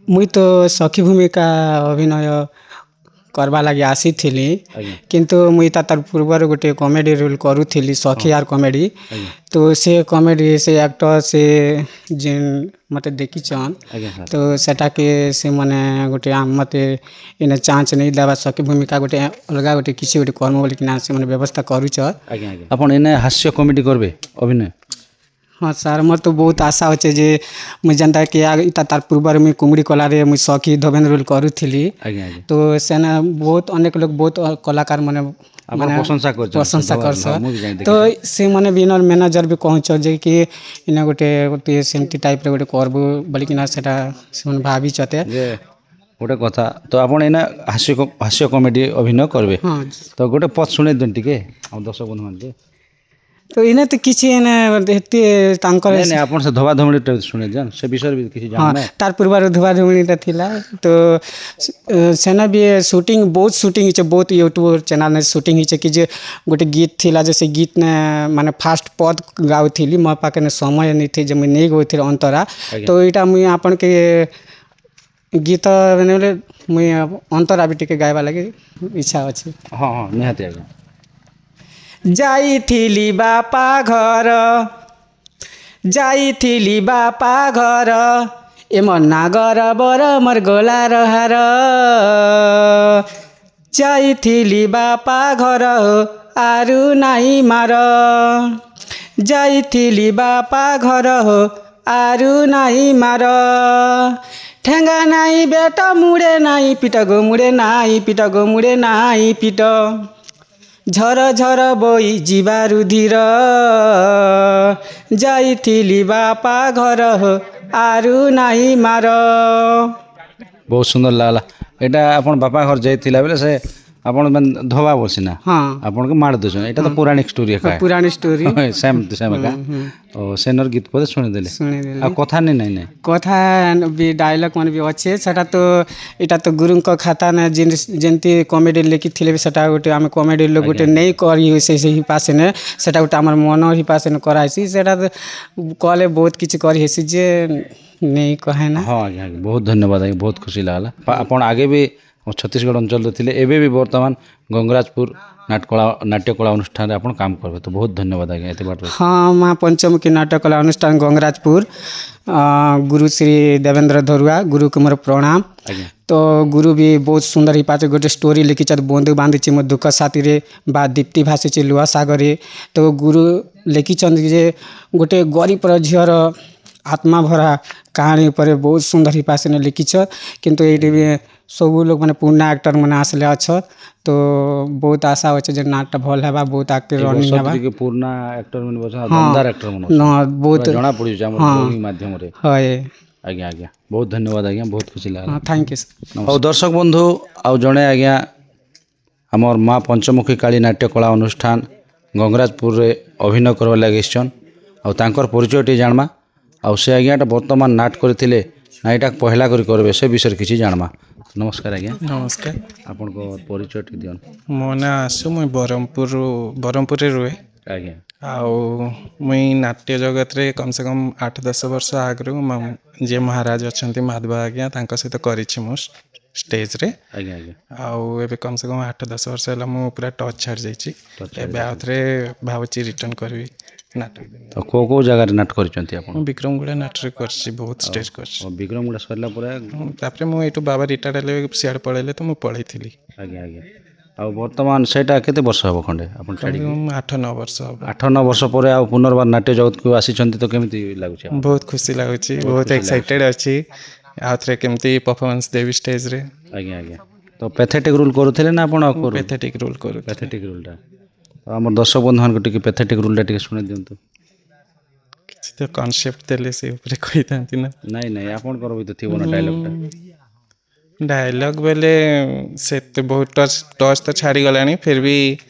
मुई तो सखी भूमिका अभिनय करवा लगी आसीथिली ଆଜ୍ଞା किंतु मुई तार पूर्वर गोटे कॉमेडी रोल करूथली सखी यार कॉमेडी तो से कॉमेडी से एक्टर से जेन मते देखिछन ଆଜ୍ଞା ସାର୍ तो सेटा के से माने गोटे मते इने चांस नहीं देवा सखी भूमिका गोटे अलगा गोटे किसी गोटे कर्म बोली किना से माने व्यवस्था करूछ ଆଜ୍ଞା ଆଜ୍ଞା ଆପଣ ଏନେ ହାସ୍ୟ କମେଡି করবে অভিনয় हाँ सर मोर तो बहुत आशा होचे जे मुई जनता के इता तार पूर्वर मुई कुमड़ी कलारे मुई सखी धोबेन रोल करूथली ଆଜ୍ଞା ଆଜ୍ଞା तो सेना बहुत अनेक लोग बहुत कलाकार माने ଆପଣ ପ୍ରଶଂସା କରୁଛନ୍ତି प्रशंसा कर ମୁଁ ବି ଜାଣି तो से माने बिनर मैनेजर भी कहछ जे कि इना गोटे गोटे सेमती टाइप रे गोटे करबो बोली किना सेटा से माने भाभी चते ଯେ ଗୋଟେ କଥା ତ ଆପଣ ଏଇନା ହାସ୍ୟ କମେଡି ଅଭିନୟ କରିବେ हाँ ତ ଗୋଟେ ପଥ ଶୁଣେଇ ଦିଅନ୍ତୁ ଟିକେ ଆମ ଦର୍ଶକ ବନ୍ଧୁମାନଙ୍କୁ तो इने तो किछि इने हेती तांकर ନାଇଁ ନାଇଁ ଆପଣ ସେ ଧବା ଧମଣିଟା ଶୁଣେଇ ଦିଅନ୍ ସେ ବିଷୟରେ ବି କିଛି हाँ ଜାଣିବେ तार पूर्वर धुआ धुमणीटा थिला तो सेना भी शूटिंग बहुत शूटिंग हिचे बहुत यूट्यूब चैनल ने शूटिंग हिचे कि जे गोटे गीत थिला जे से गीत ने माने फास्ट पद गाउथिली मो पाके ने समय नहीं थी जे मैं नहीं गौथिल अंतरा तो इटा मुई आपन के गीत बनेले मुई अंतरा भी टिके गायबा लगे इच्छा अछि ହଁ ହଁ ନିହାତି ଆଜ୍ଞା जाइथिली बापा घर जाइथिली बापा घर ए मोर नागर बर मोर गोलार हार जाइथिली बापा घर आरु नाई मार जाइथिली बापा घर आरु नाई मार ठेंगा नाई बेटा मुड़े नाई पिट गो मुड़े नाई पिट गो मुड़े नाई पिट झर झर बोई जीवा रुधिर जाइथिली बापा घर आरु नाई मार ବହୁତ ସୁନ୍ଦର ଲାଗଲା ଏଇଟା ଆପଣ ବାପା ଘର ଯାଇଥିଲା ବେଲେ ସେ ଆପଣ ମାନେ ଧବା ବସିନା हाँ ଆପଣଙ୍କୁ ମାଡ଼ ଦେଉଛନ୍ତି ଏଇଟା ତ ପୌରାଣିକ ଷ୍ଟୋରି ଏକା पुरानी स्टोरी ସେମ୍ ସେମ୍ ଏକା ଓ ସେନର ଗୀତ ପଦେ ଶୁଣିଦେଲେ ଶୁଣିଦେଲି ଆଉ କଥା ନାଇଁ ନାଇଁ ନାଇଁ କଥା भी डायलॉग मान भी अच्छे सेटा तो इटा तो गुरु को खाता ना जेंती कॉमेडी लिखिथिले सेटा गोटे आम कॉमेडी लोग गोटे नहीं करी से ही पासे ने सेटा गोटे हमर मन ही पासे ने कराइसी सेटा तो कहले बहुत किछि करी हेसी जे नहीं कहे ना ହଁ ଆଜ୍ଞା ଆଜ୍ଞା ବହୁତ ଧନ୍ୟବାଦ ଆଜ୍ଞା ବହୁତ ଖୁସି ଲାଗଲା ଆପଣ ଆगे ବି ଛତିଶଗଡ଼ ଅଞ୍ଚଳରେ ଥିଲେ ଏବେ ବି ବର୍ତ୍ତମାନ ଗଙ୍ଗରାଜପୁର ନାଟ୍ୟକଳା ଅନୁଷ୍ଠାନରେ ଆପଣ କାମ କରିବେ ତ ବହୁତ ଧନ୍ୟବାଦ ଆଜ୍ଞା ଏତେ ବାଟରେ हाँ माँ पंचमुखी नाट्यकला अनुष्ठान गंगराजपुर गुरु श्री देवेंद्र धरुआ गुरु को मोर प्रणाम ଆଜ୍ଞା तो गुरु भी बहुत सुंदर ही पाचे गोटे स्टोरी लिखी बंधु बांधी मो दुख साथी बा दीप्ति भाषी लुआ सागरे तो गुरु लिखी जे गोटे गरीब झीर आत्मा भरा कहानी पर बहुत सुंदर ही पासे ने लिखी किंतु ये सब लोग मैंने पुराना एक्टर मैंने आसले अच्छ तो बहुत आशा हो नाटक भल है बहुत आगे रनिंग है ଟିକେ ପୁରୁଣା ଆକ୍ଟର ମାନେ ବସନ୍ ଦମଦାର ଆକ୍ଟର ମାନେ न बहुत ଜଣା ପଡୁଛି ଆମର ବ୍ଲଗିଂ ମାଧ୍ୟମରେ है ଆଜ୍ଞା ଆଜ୍ଞା ବହୁତ ଧନ୍ୟବାଦ ଆଜ୍ଞା ବହୁତ ଖୁସି ଲାଗଲା हाँ थैंक यू ଆଉ ଦର୍ଶକ ବନ୍ଧୁ ଆଉ ଜଣେ ଆଜ୍ଞା ଆମର ମା ପଞ୍ଚମୁଖୀ କାଳୀ ନାଟ୍ୟ କଳା ଅନୁଷ୍ଠାନ ଗଙ୍ଗରାଜପୁରରେ ଅଭିନୟ କରବା ଲାଗି ଆସିଛନ୍ ଆଉ ତାଙ୍କର ପରିଚୟଟି ଜାଣମା ଆଉ ସେ ଆଜ୍ଞାଟା ବର୍ତ୍ତମାନ ନାଟ କରିଥିଲେ ନା ଏଇଟା ପହିଲା କରି କରିବେ ସେ ବିଷୟରେ କିଛି ଜାଣମା ନମସ୍କାର ଆଜ୍ଞା ନମସ୍କାର ଆପଣଙ୍କ ପରିଚୟଟି ଦିଅନ୍ ମୋ ନାଁ ଆସୁ ମୁଇଁ ବ୍ରହ୍ମପୁରରେ ରୁହେ ଆଜ୍ଞା ଆଉ ମୁଇଁ ନାଟ୍ୟ ଜଗତରେ କମ୍ ସେ କମ୍ 8-10 ବର୍ଷ ଆଗରୁ ଯିଏ ମହାରାଜ ଅଛନ୍ତି ମାଧବ ଆଜ୍ଞା ତାଙ୍କ ସହିତ କରିଛି ମୁଁ ଷ୍ଟେଜ୍ରେ ଆଜ୍ଞା ଆଜ୍ଞା ଆଉ ଏବେ କମ୍ ସେ କମ୍ 8-10 ବର୍ଷ ହେଲା ମୁଁ ପୁରା ଟଚ୍ ଛାଡ଼ି ଯାଇଛି ଏବେ ଆଉଥରେ ଭାବୁଛି ରିଟର୍ଣ୍ଣ କରିବି ନାଟକ ତ କେଉଁ ଜାଗାରେ ନାଟ କରିଛନ୍ତି ଆପଣ ମୁଁ ବିକ୍ରମଗୁଡ଼ା ନାଟରେ କରିଛି ବହୁତ ଷ୍ଟେଜ୍ କରିଛି ବିକ୍ରମଗୁଡ଼ା ସରିଲା ପରେ ତାପରେ ମୁଁ ଏଇଠୁ ବାବା ରିଟାୟାର୍ଡ଼ ହେଲେ ସିଆଡ଼େ ପଳେଇଲେ ତ ମୁଁ ପଳେଇଥିଲି ଆଜ୍ଞା ଆଜ୍ଞା ଆଉ ବର୍ତ୍ତମାନ ସେଇଟା କେତେ ବର୍ଷ ହେବ ଖଣ୍ଡେ ଆପଣ ଛାଡ଼ିକି 8-9 ବର୍ଷ ହେବ 8-9 ବର୍ଷ ପରେ ଆଉ ପୁନର୍ବାର ନାଟ୍ୟ ଜଗତକୁ ଆସିଛନ୍ତି ତ କେମିତି ଲାଗୁଛି ଆପଣଙ୍କୁ? ବହୁତ ଖୁସି ଲାଗୁଛି ବହୁତ ଏକ୍ସାଇଟେଡ୍ ଅଛି ଆଉଥରେ କେମିତି ପରଫର୍ମାନ୍ସ ଦେବି ଷ୍ଟେଜ୍ରେ ଆଜ୍ଞା ଆଜ୍ଞା ତ ପ୍ୟାଥେଟିକ୍ ରୁଲ୍ କରୁଥିଲେ ନା ଆପଣ ପେଥେଟିକ୍ ରୋଲ୍ କରୁ ପ୍ୟାଥେଟିକ୍ ରୁଲ୍ଟା ତ ଆମର ଦର୍ଶକ ବନ୍ଧୁମାନଙ୍କୁ ଟିକେ ପ୍ୟାଥେଟିକ୍ ରୁଲ୍ଟା ଟିକେ ଶୁଣି ଦିଅନ୍ତୁ। କିଛି ତ କନସେପ୍ଟ ଦେଲେ ସେ ଉପରେ କହିଥାନ୍ତି ନା। ନାଇଁ ନାଇଁ ଆପଣଙ୍କର ବି ତ ଥିବ ନା ଡାଇଲଗ୍ଟା। ଡାଇଲଗ୍ ବେଲେ ସେତେ ବହୁତ ଟଚ୍ ତ ଛାଡ଼ିଗଲାଣି ଫିର୍ ବି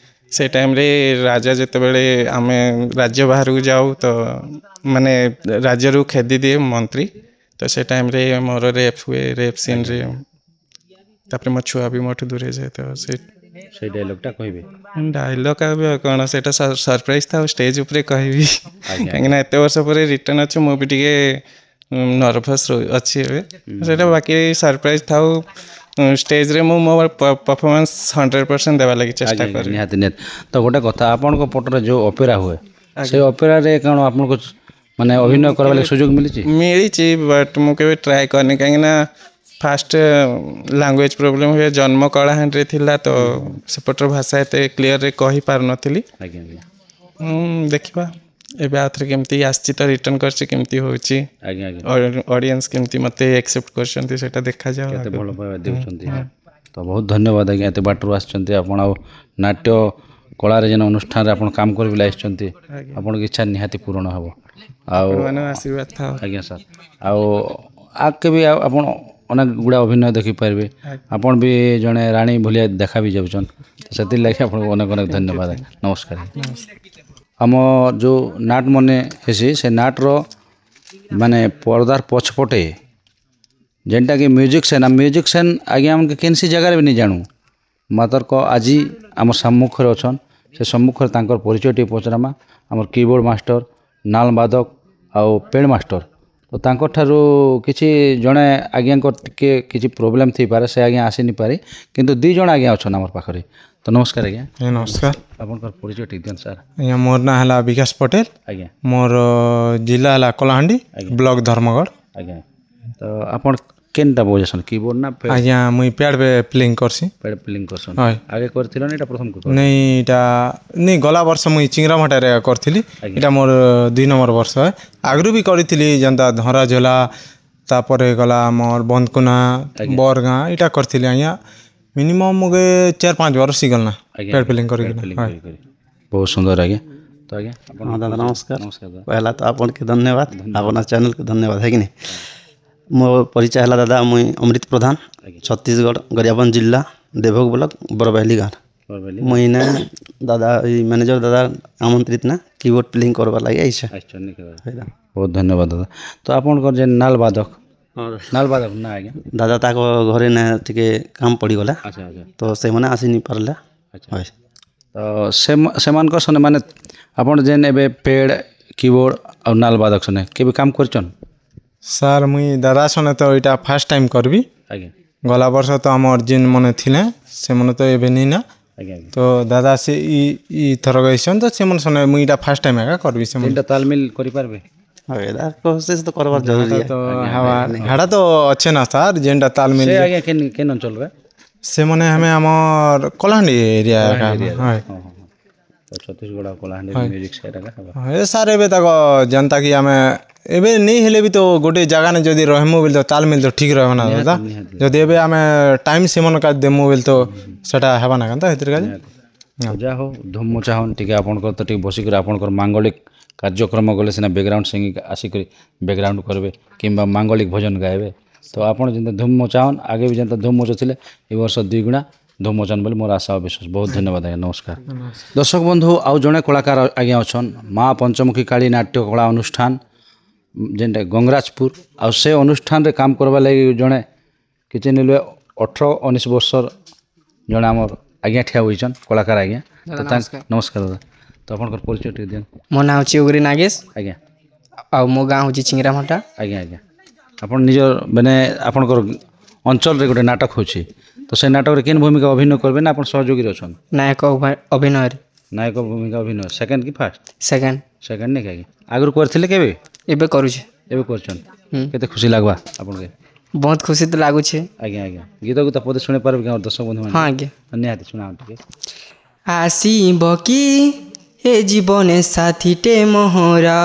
ସେ ଟାଇମ୍ରେ ରାଜା ଯେତେବେଳେ ଆମେ ରାଜ୍ୟ ବାହାରକୁ ଯାଉ ତ ମାନେ ରାଜ୍ୟରୁ ଖେଦି ଦିଏ ମନ୍ତ୍ରୀ ତ ସେ ଟାଇମ୍ରେ ମୋର ରେପ୍ ହୁଏ ରେପ୍ ସିନ୍ରେ ତାପରେ ମୋ ଛୁଆ ବି ମୋଠୁ ଦୂରେଇ ଯାଏ ତ ସେଇ ଡାଇଲଗ୍ଟା କହିବେ। ଡାଇଲଗ୍ ଆଉ କ'ଣ ସେଇଟା ସରପ୍ରାଇଜ୍ ଥାଉ ଷ୍ଟେଜ୍ ଉପରେ କହିବି କାହିଁକିନା ଏତେ ବର୍ଷ ପରେ ରିଟର୍ନ ଅଛି ମୁଁ ବି ଟିକେ ନର୍ଭସ୍ ଅଛି ଏବେ ସେଇଟା ବାକି ସରପ୍ରାଇଜ୍ ଥାଉ ଷ୍ଟେଜ୍ରେ ମୁଁ ମୋ ପରଫର୍ମାନ୍ସ 100% ଦେବା ଲାଗି ଚେଷ୍ଟା କରେ। ନିହାତି ନିହାତି। ତ ଗୋଟେ କଥା ଆପଣଙ୍କ ପଟରେ ଯେଉଁ ଅପେରା ହୁଏ ସେ ଅପେରାରେ କ'ଣ ଆପଣଙ୍କୁ ମାନେ ଅଭିନୟ କରିବା ଲାଗି ସୁଯୋଗ ମିଳିଛି ବଟ୍ ମୁଁ କେବେ ଟ୍ରାଏ କରିନି କାହିଁକିନା ଫାଷ୍ଟ ଲାଙ୍ଗୁଏଜ୍ ପ୍ରୋବ୍ଲେମ୍ ହୁଏ ଜନ୍ମ କଳାହାଣ୍ଡିରେ ଥିଲା ତ ସେପଟର ଭାଷା ଏତେ କ୍ଲିଅରରେ କହିପାରୁନଥିଲି। ଆଜ୍ଞା ଆଜ୍ଞା ଦେଖିବା ଏବେ ଆଉ ଥରେ କେମିତି ଆସିଛି ତ ରିଟର୍ନ କରିଛି କେମିତି ହେଉଛି ଆଜ୍ଞା ଆଜ୍ଞା ଅଡ଼ିଏନ୍ସ କେମିତି ମୋତେ ଆକ୍ସେପ୍ଟ କରୁଛନ୍ତି ସେଇଟା ଦେଖାଯାଉ। କେତେ ଭଲ ପାଇବା ଦେଉଛନ୍ତି। ତ ବହୁତ ଧନ୍ୟବାଦ ଆଜ୍ଞା ଏତେ ବାଟରୁ ଆସିଛନ୍ତି ଆପଣ ଆଉ ନାଟ୍ୟ କଳାରେ ଯେନ୍ ଅନୁଷ୍ଠାନରେ ଆପଣ କାମ କରିବି ଆସିଛନ୍ତି ଆପଣଙ୍କ ଇଚ୍ଛା ନିହାତି ପୂରଣ ହେବ। ଆଉ ଆଶୀର୍ବାଦ ଥାଉ। ଆଜ୍ଞା ସାର୍ ଆଉ ଆଗକେ ବି ଆପଣ ଅନେକ ଗୁଡ଼ା ଅଭିନୟ ଦେଖିପାରିବେ। ଆପଣ ବି ଜଣେ ରାଣୀ ଭଳିଆ ଦେଖା ବି ଯାଉଛନ୍ ସେଥିର୍ଲାଗି ଆପଣଙ୍କୁ ଅନେକ ଅନେକ ଧନ୍ୟବାଦ ନମସ୍କାର। ଆମ ଯେଉଁ ନାଟ ମାନେ ହେସି ସେ ନାଟର ମାନେ ପରଦାର ପଛପଟେ ଯେନ୍ଟାକି ମ୍ୟୁଜିକ୍ ସେନ୍ ଆଜ୍ଞା ଆମକେ କେନ୍ସି ଜାଗାରେ ବି ନେଇ ଜାଣୁ ମାତର୍କ ଆଜି ଆମର ସମ୍ମୁଖରେ ଅଛନ୍ ସେ ସମ୍ମୁଖରେ ତାଙ୍କର ପରିଚୟ ଟିକେ ପଚରାମା ଆମର କିବୋର୍ଡ଼ ମାଷ୍ଟର ନାଲ ବାଦକ ଆଉ ପେଡ଼ ମାଷ୍ଟର ତ ତାଙ୍କଠାରୁ କିଛି ଜଣେ ଆଜ୍ଞାଙ୍କର ଟିକେ କିଛି ପ୍ରୋବ୍ଲେମ୍ ଥାଇପାରେ ସେ ଆଜ୍ଞା ଆସିନି ପାରି କିନ୍ତୁ ଦୁଇ ଜଣ ଆଜ୍ଞା ଅଛନ୍ ଆମର ପାଖରେ ତ ନମସ୍କାର ଆଜ୍ଞା। ନମସ୍କାର ଆପଣଙ୍କର ପରିଚୟ ଟିକେ ଦିଅନ୍ତୁ ସାର୍। ଆଜ୍ଞା ମୋର ନାଁ ହେଲା ବିକାଶ ପଟେଲ ଆଜ୍ଞା ମୋର ଜିଲ୍ଲା ହେଲା କଳାହାଣ୍ଡି ବ୍ଲକ ଧର୍ମଗଡ଼। ଆଜ୍ଞା ତ ଆପଣ କେନ୍ଟା ବଜାସନ୍ କିବୋର୍ଡ଼ ନା ଆଜ୍ଞା ମୁଇଁ ପ୍ୟାଡ୍ ପ୍ଲେଇଂ କରସି ପ୍ୟାଡ୍ ପ୍ଲେଇଂ କରସନ୍ ହଏ ଆগে କରିଥିଲ ନା ଏଇଟା ପ୍ରଥମ ନାଇଁ ଏଇଟା ନାଇଁ ଗଲା ବର୍ଷ ମୁଇଁ ଚିଙ୍ଗରାମାଟାରେ କରିଥିଲି ଏଇଟା ମୋର 2 ନମ୍ବର ବର୍ଷ ଆଗରୁ ବି କରିଥିଲି ଯେନ୍ତା ଧରା ଝୋଲା ତାପରେ ଗଲା ଆମର ବନ୍ଦକୁନା ବରଗାଁ ଏଇଟା କରିଥିଲି ଆଜ୍ଞା ମିନିମମ୍ ମୁଗେ 4-5 ବର୍ଷ ହେଇଗଲା ପ୍ୟାଡ୍ ପ୍ଲେଇଂ କରିକି। ବହୁତ ସୁନ୍ଦର ଆଜ୍ଞା ତ ଆଜ୍ଞା ହଁ ଦାଦା ନମସ୍କାର ନମସ୍କାର ପହଲା ତ ଆପଣকে ଧନ୍ୟବାଦ আপনার ଚ୍ୟାନେଲକୁ ଧନ୍ୟବାଦ है कि नहीं। ମୋ ପରିଚୟ ହେଲା ଦାଦା ମୁଇଁ ଅମୃତ ପ୍ରଧାନ ଛତିଶଗଡ଼ गरियाबंद ଜିଲ୍ଲା ଦେବଭୋଗ ବ୍ଲକ ବରବାଇଲି ଗାଁ ମୁଇଁ ନା ଦାଦା ମ୍ୟାନେଜର ଦାଦା ଆମନ୍ତ୍ରିତ ନା କିବୋର୍ଡ଼ ପ୍ଲେଇଂ କରବାର୍ ଲାଗି ଆଇଛେ। ବହୁତ ଧନ୍ୟବାଦ ଦାଦା। ତ ଆପଣଙ୍କର ଯେନ୍ ନାଲ ବାଦକ ନା ଆଜ୍ଞା ଦାଦା ତାଙ୍କ ଘରେ ନା ଟିକେ କାମ ପଡ଼ିଗଲା ଆଚ୍ଛା ଆଚ୍ଛା ତ ସେମାନେ ଆସିନି ପାରିଲା। ଆଚ୍ଛା ତ ସେମାନଙ୍କର ସନେ ମାନେ ଆପଣ ଯେନ୍ ଏବେ ପେଡ଼ କିବୋର୍ଡ଼ ଆଉ ନାଲ ବାଦକ ସନେ କେବେ କାମ କରିଛନ୍? ସାର୍ ମୁଇଁ ଦାଦା ସନେ ତ ଏଇଟା ଫାର୍ଷ୍ଟ ଟାଇମ୍ କରିବି। ଆଜ୍ଞା ଗଲା ବର୍ଷ ତ ଆମର ଯେନ୍ ମାନେ ଥିଲେ ସେମାନେ ତ ଏବେ ନେଇ ନା ଆଜ୍ଞା ତ ଦାଦା ସେ ଇ ଥର ଗଇସନ୍ ତ ସେମାନେ ସନେ ମୁଇଁ ଏଇଟା ଫାର୍ଷ୍ଟ ଟାଇମ୍ ଏକା କରିବି ସେମାନେ ତିନିଟା ତାଲମିଲ କରିପାରିବେ। କୋଶିଶ ତ କରବାର ଜରୁରୀ ତ ହେଟା ତ ଅଛେ ନା ସାର୍ ଯେନ୍ଟା ତାଲମିଲ ସେ ଆଜ୍ଞା କେନ୍ ଅଞ୍ଚଳରେ ସେମାନେ ଆମେ ଆମର କଳାହାଣ୍ଡି ଏରିଆ ହଁ ଛତିଶଗଡ଼ କଳାହାଣ୍ଡି ମ୍ୟୁଜିକ୍ ସାଇଟ୍ ଏ ସାର୍ ଏବେ ତାକ ଯେନ୍ତା କି ଆମେ ଏବେ ନେଇ ହେଲେ ବି ତ ଗୋଟେ ଜାଗାନେ ଯଦି ରହମୁ ବୋଲି ତ ତାଲମିଲ ତ ଠିକ୍ ରହିବ ନା ଦାଦା ଯଦି ଏବେ ଆମେ ଟାଇମ୍ ସେମାନଙ୍କ ଦେମୁ ବୋଲି ତ ସେଟା ହେବା ନା କେନ୍ତା ସେଥିର କାଜି ଯାହା ହଉ ଧୁମ୍ ମଚା ହଉନ୍ ଟିକେ ଆପଣଙ୍କର ତ ଟିକେ ବସିକରି ଆପଣଙ୍କର ମାଙ୍ଗଳିକ କାର୍ଯ୍ୟକ୍ରମ ଗଲେ ସିନା ବ୍ୟାକ୍ଗ୍ରାଉଣ୍ଡ ସିଙ୍ଗିଂ ଆସିକରି ବ୍ୟାକ୍ଗ୍ରାଉଣ୍ଡ କରିବେ କିମ୍ବା ମାଙ୍ଗଳିକ ଭଜନ ଗାଇବେ ତ ଆପଣ ଯେନ୍ତା ଧୁମ୍ ମଚାହନ୍ ଆଗେ ବି ଯେନ୍ତା ଧୁମ୍ ମଚୁଥିଲେ ଏ ବର୍ଷ 2 ଗୁଣା ଧୁମ୍ ମଚାନ୍ ବୋଲି ମୋର ଆଶା ବିଶ୍ୱାସ। ବହୁତ ଧନ୍ୟବାଦ ଆଜ୍ଞା ନମସ୍କାର। ଦର୍ଶକ ବନ୍ଧୁ ଆଉ ଜଣେ କଳାକାର ଆଜ୍ଞା ଅଛନ୍ ମା ପଞ୍ଚମୁଖୀ କାଳୀ ନାଟ୍ୟ କଳା ଅନୁଷ୍ଠାନ ଯେନ୍ଟା ଗଙ୍ଗରାଜପୁର ଆଉ ସେ ଅନୁଷ୍ଠାନରେ କାମ କରବା ଲାଗି ଜଣେ କିଛି ନେଲେ 18-19 ବର୍ଷର ଜଣେ ଆମର ଆଜ୍ଞା ଠିଆ ହୋଇଛନ୍ କଳାକାର ଆଜ୍ଞା ନମସ୍କାର ଦାଦା। ତ ଆପଣଙ୍କର ପରିଚୟ ଟିକେ ଦିଅନ୍ତୁ। ମୋ ନାଁ ହେଉଛି ଉଗ୍ରୀ ନାଗେଶ ଆଜ୍ଞା ଆଉ ମୋ ଗାଁ ହେଉଛି ଚିଙ୍ଗରାମଟା। ଆଜ୍ଞା ଆଜ୍ଞା ଆପଣ ନିଜର ମାନେ ଆପଣଙ୍କର ଅଞ୍ଚଳରେ ଗୋଟେ ନାଟକ ହେଉଛି ତ ସେ ନାଟକରେ କେନ୍ ଭୂମିକା ଅଭିନୟ କରିବେ ନା ଆପଣ ସହଯୋଗୀରେ ଅଛନ୍ତି? ନାୟକ ଅଭିନୟରେ ନାୟକ ଭୂମିକା ଅଭିନୟ ସେକେଣ୍ଡ କି ଫାର୍ଷ୍ଟ? ସେକେଣ୍ଡ ନାଇଁ ଆଜ୍ଞା ଆଗରୁ କରିଥିଲେ କେବେ? ଏବେ କରୁଛେ। ଏବେ କରୁଛନ୍ କେତେ ଖୁସି ଲାଗ୍ବା ଆପଣଙ୍କୁ? ବହୁତ ଖୁସି ତ ଲାଗୁଛେ। ଆଜ୍ଞା ଆଜ୍ଞା ଗୀତ ଗୁତା ପଦେ ଶୁଣି ପାରିବେ କି ଆମର ଦର୍ଶକ ବନ୍ଧୁ ମାନେ? ହଁ ଆଜ୍ଞା ନିହାତି ଶୁଣା ଟିକେ। ଆସିବ କି ଏ ଜୀବନେ ସାଥୀଟେ ମୋହରା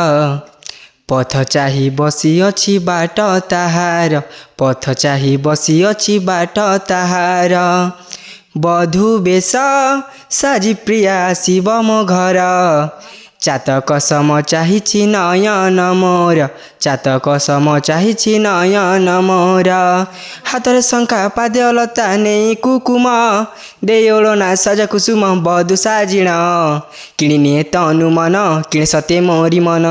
ପଥ ଚାହି ବସିଅଛି ବାଟ ତାହାର, ପଥ ଚାହି ବସିଅଛି ବାଟ ତାହାର। ବଧୂ ବେଶ ସାଜି ପ୍ରିୟା ଆସିବ ମୋ ଘର, ଚାତକ ସମ ଚାହିଛି ନୟନ ମୋର, ଚାତକ ସମ ଚାହିଛି ନୟନ ମୋର। ହାତରେ ଶଙ୍ଖା ପାଦେ ଅଲତା ନେଇ କୁକୁମ, ଦେଇ ଓଳନା ସଜା କୁସୁମ ବଧୂ ସାଜିଣ। କିଣିନିଏ ତନୁ ମନ କିଣେ ସତେ ମୋରି ମନ,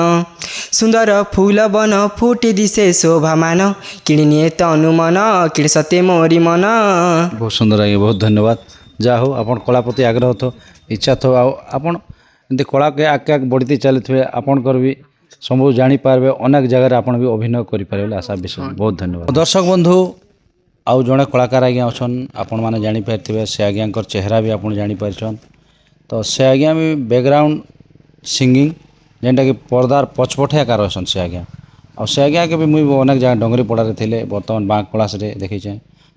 ସୁନ୍ଦର ଫୁଲ ବନ ଫୁଟି ଦିଶେ ଶୋଭାମାନ। କିଣିନିଏ ତନୁ ମନ କିଣେ ସତେ ମୋରି ମନ। ବହୁତ ସୁନ୍ଦର ଆଜ୍ଞା, ବହୁତ ଧନ୍ୟବାଦ। ଯାହା ହଉ ଆପଣ କଳା ପ୍ରତି ଆଗ୍ରହ ଥିବ, ଇଚ୍ଛା ଥିବ, ଆଉ ଆପଣ ଏମିତି କଳାକେ ଆଗକେ ବଢ଼ିତେ ଚାଲିଥିବେ, ଆପଣଙ୍କର ବି ସବୁ ଜାଣିପାରିବେ, ଅନେକ ଜାଗାରେ ଆପଣ ବି ଅଭିନୟ କରିପାରିବେ ବୋଲି ଆଶା ବିଶ୍ୱାସ। ବହୁତ ଧନ୍ୟବାଦ। ଦର୍ଶକ ବନ୍ଧୁ, ଆଉ ଜଣେ କଳାକାର ଆଜ୍ଞା ଅଛନ୍, ଆପଣମାନେ ଜାଣିପାରିଥିବେ, ସେ ଆଜ୍ଞାଙ୍କର ଚେହେରା ବି ଆପଣ ଜାଣିପାରିଛନ୍। ତ ସେ ଆଜ୍ଞା ବି ବ୍ୟାକ୍ଗ୍ରାଉଣ୍ଡ ସିଙ୍ଗିଂ ଯେନ୍ଟାକି ପର୍ଦାର ପଛପଟେ ଏକା ରହସନ୍ ସେ ଆଜ୍ଞା। ଆଉ ସେ ଆଜ୍ଞାକେ ବି ମୁଇଁ ଅନେକ ଜାଗା ଡଙ୍ଗରିପଡ଼ାରେ ଥିଲେ, ବର୍ତ୍ତମାନ ବାଙ୍କ ପଳାସରେ ଦେଖିଛେଁ।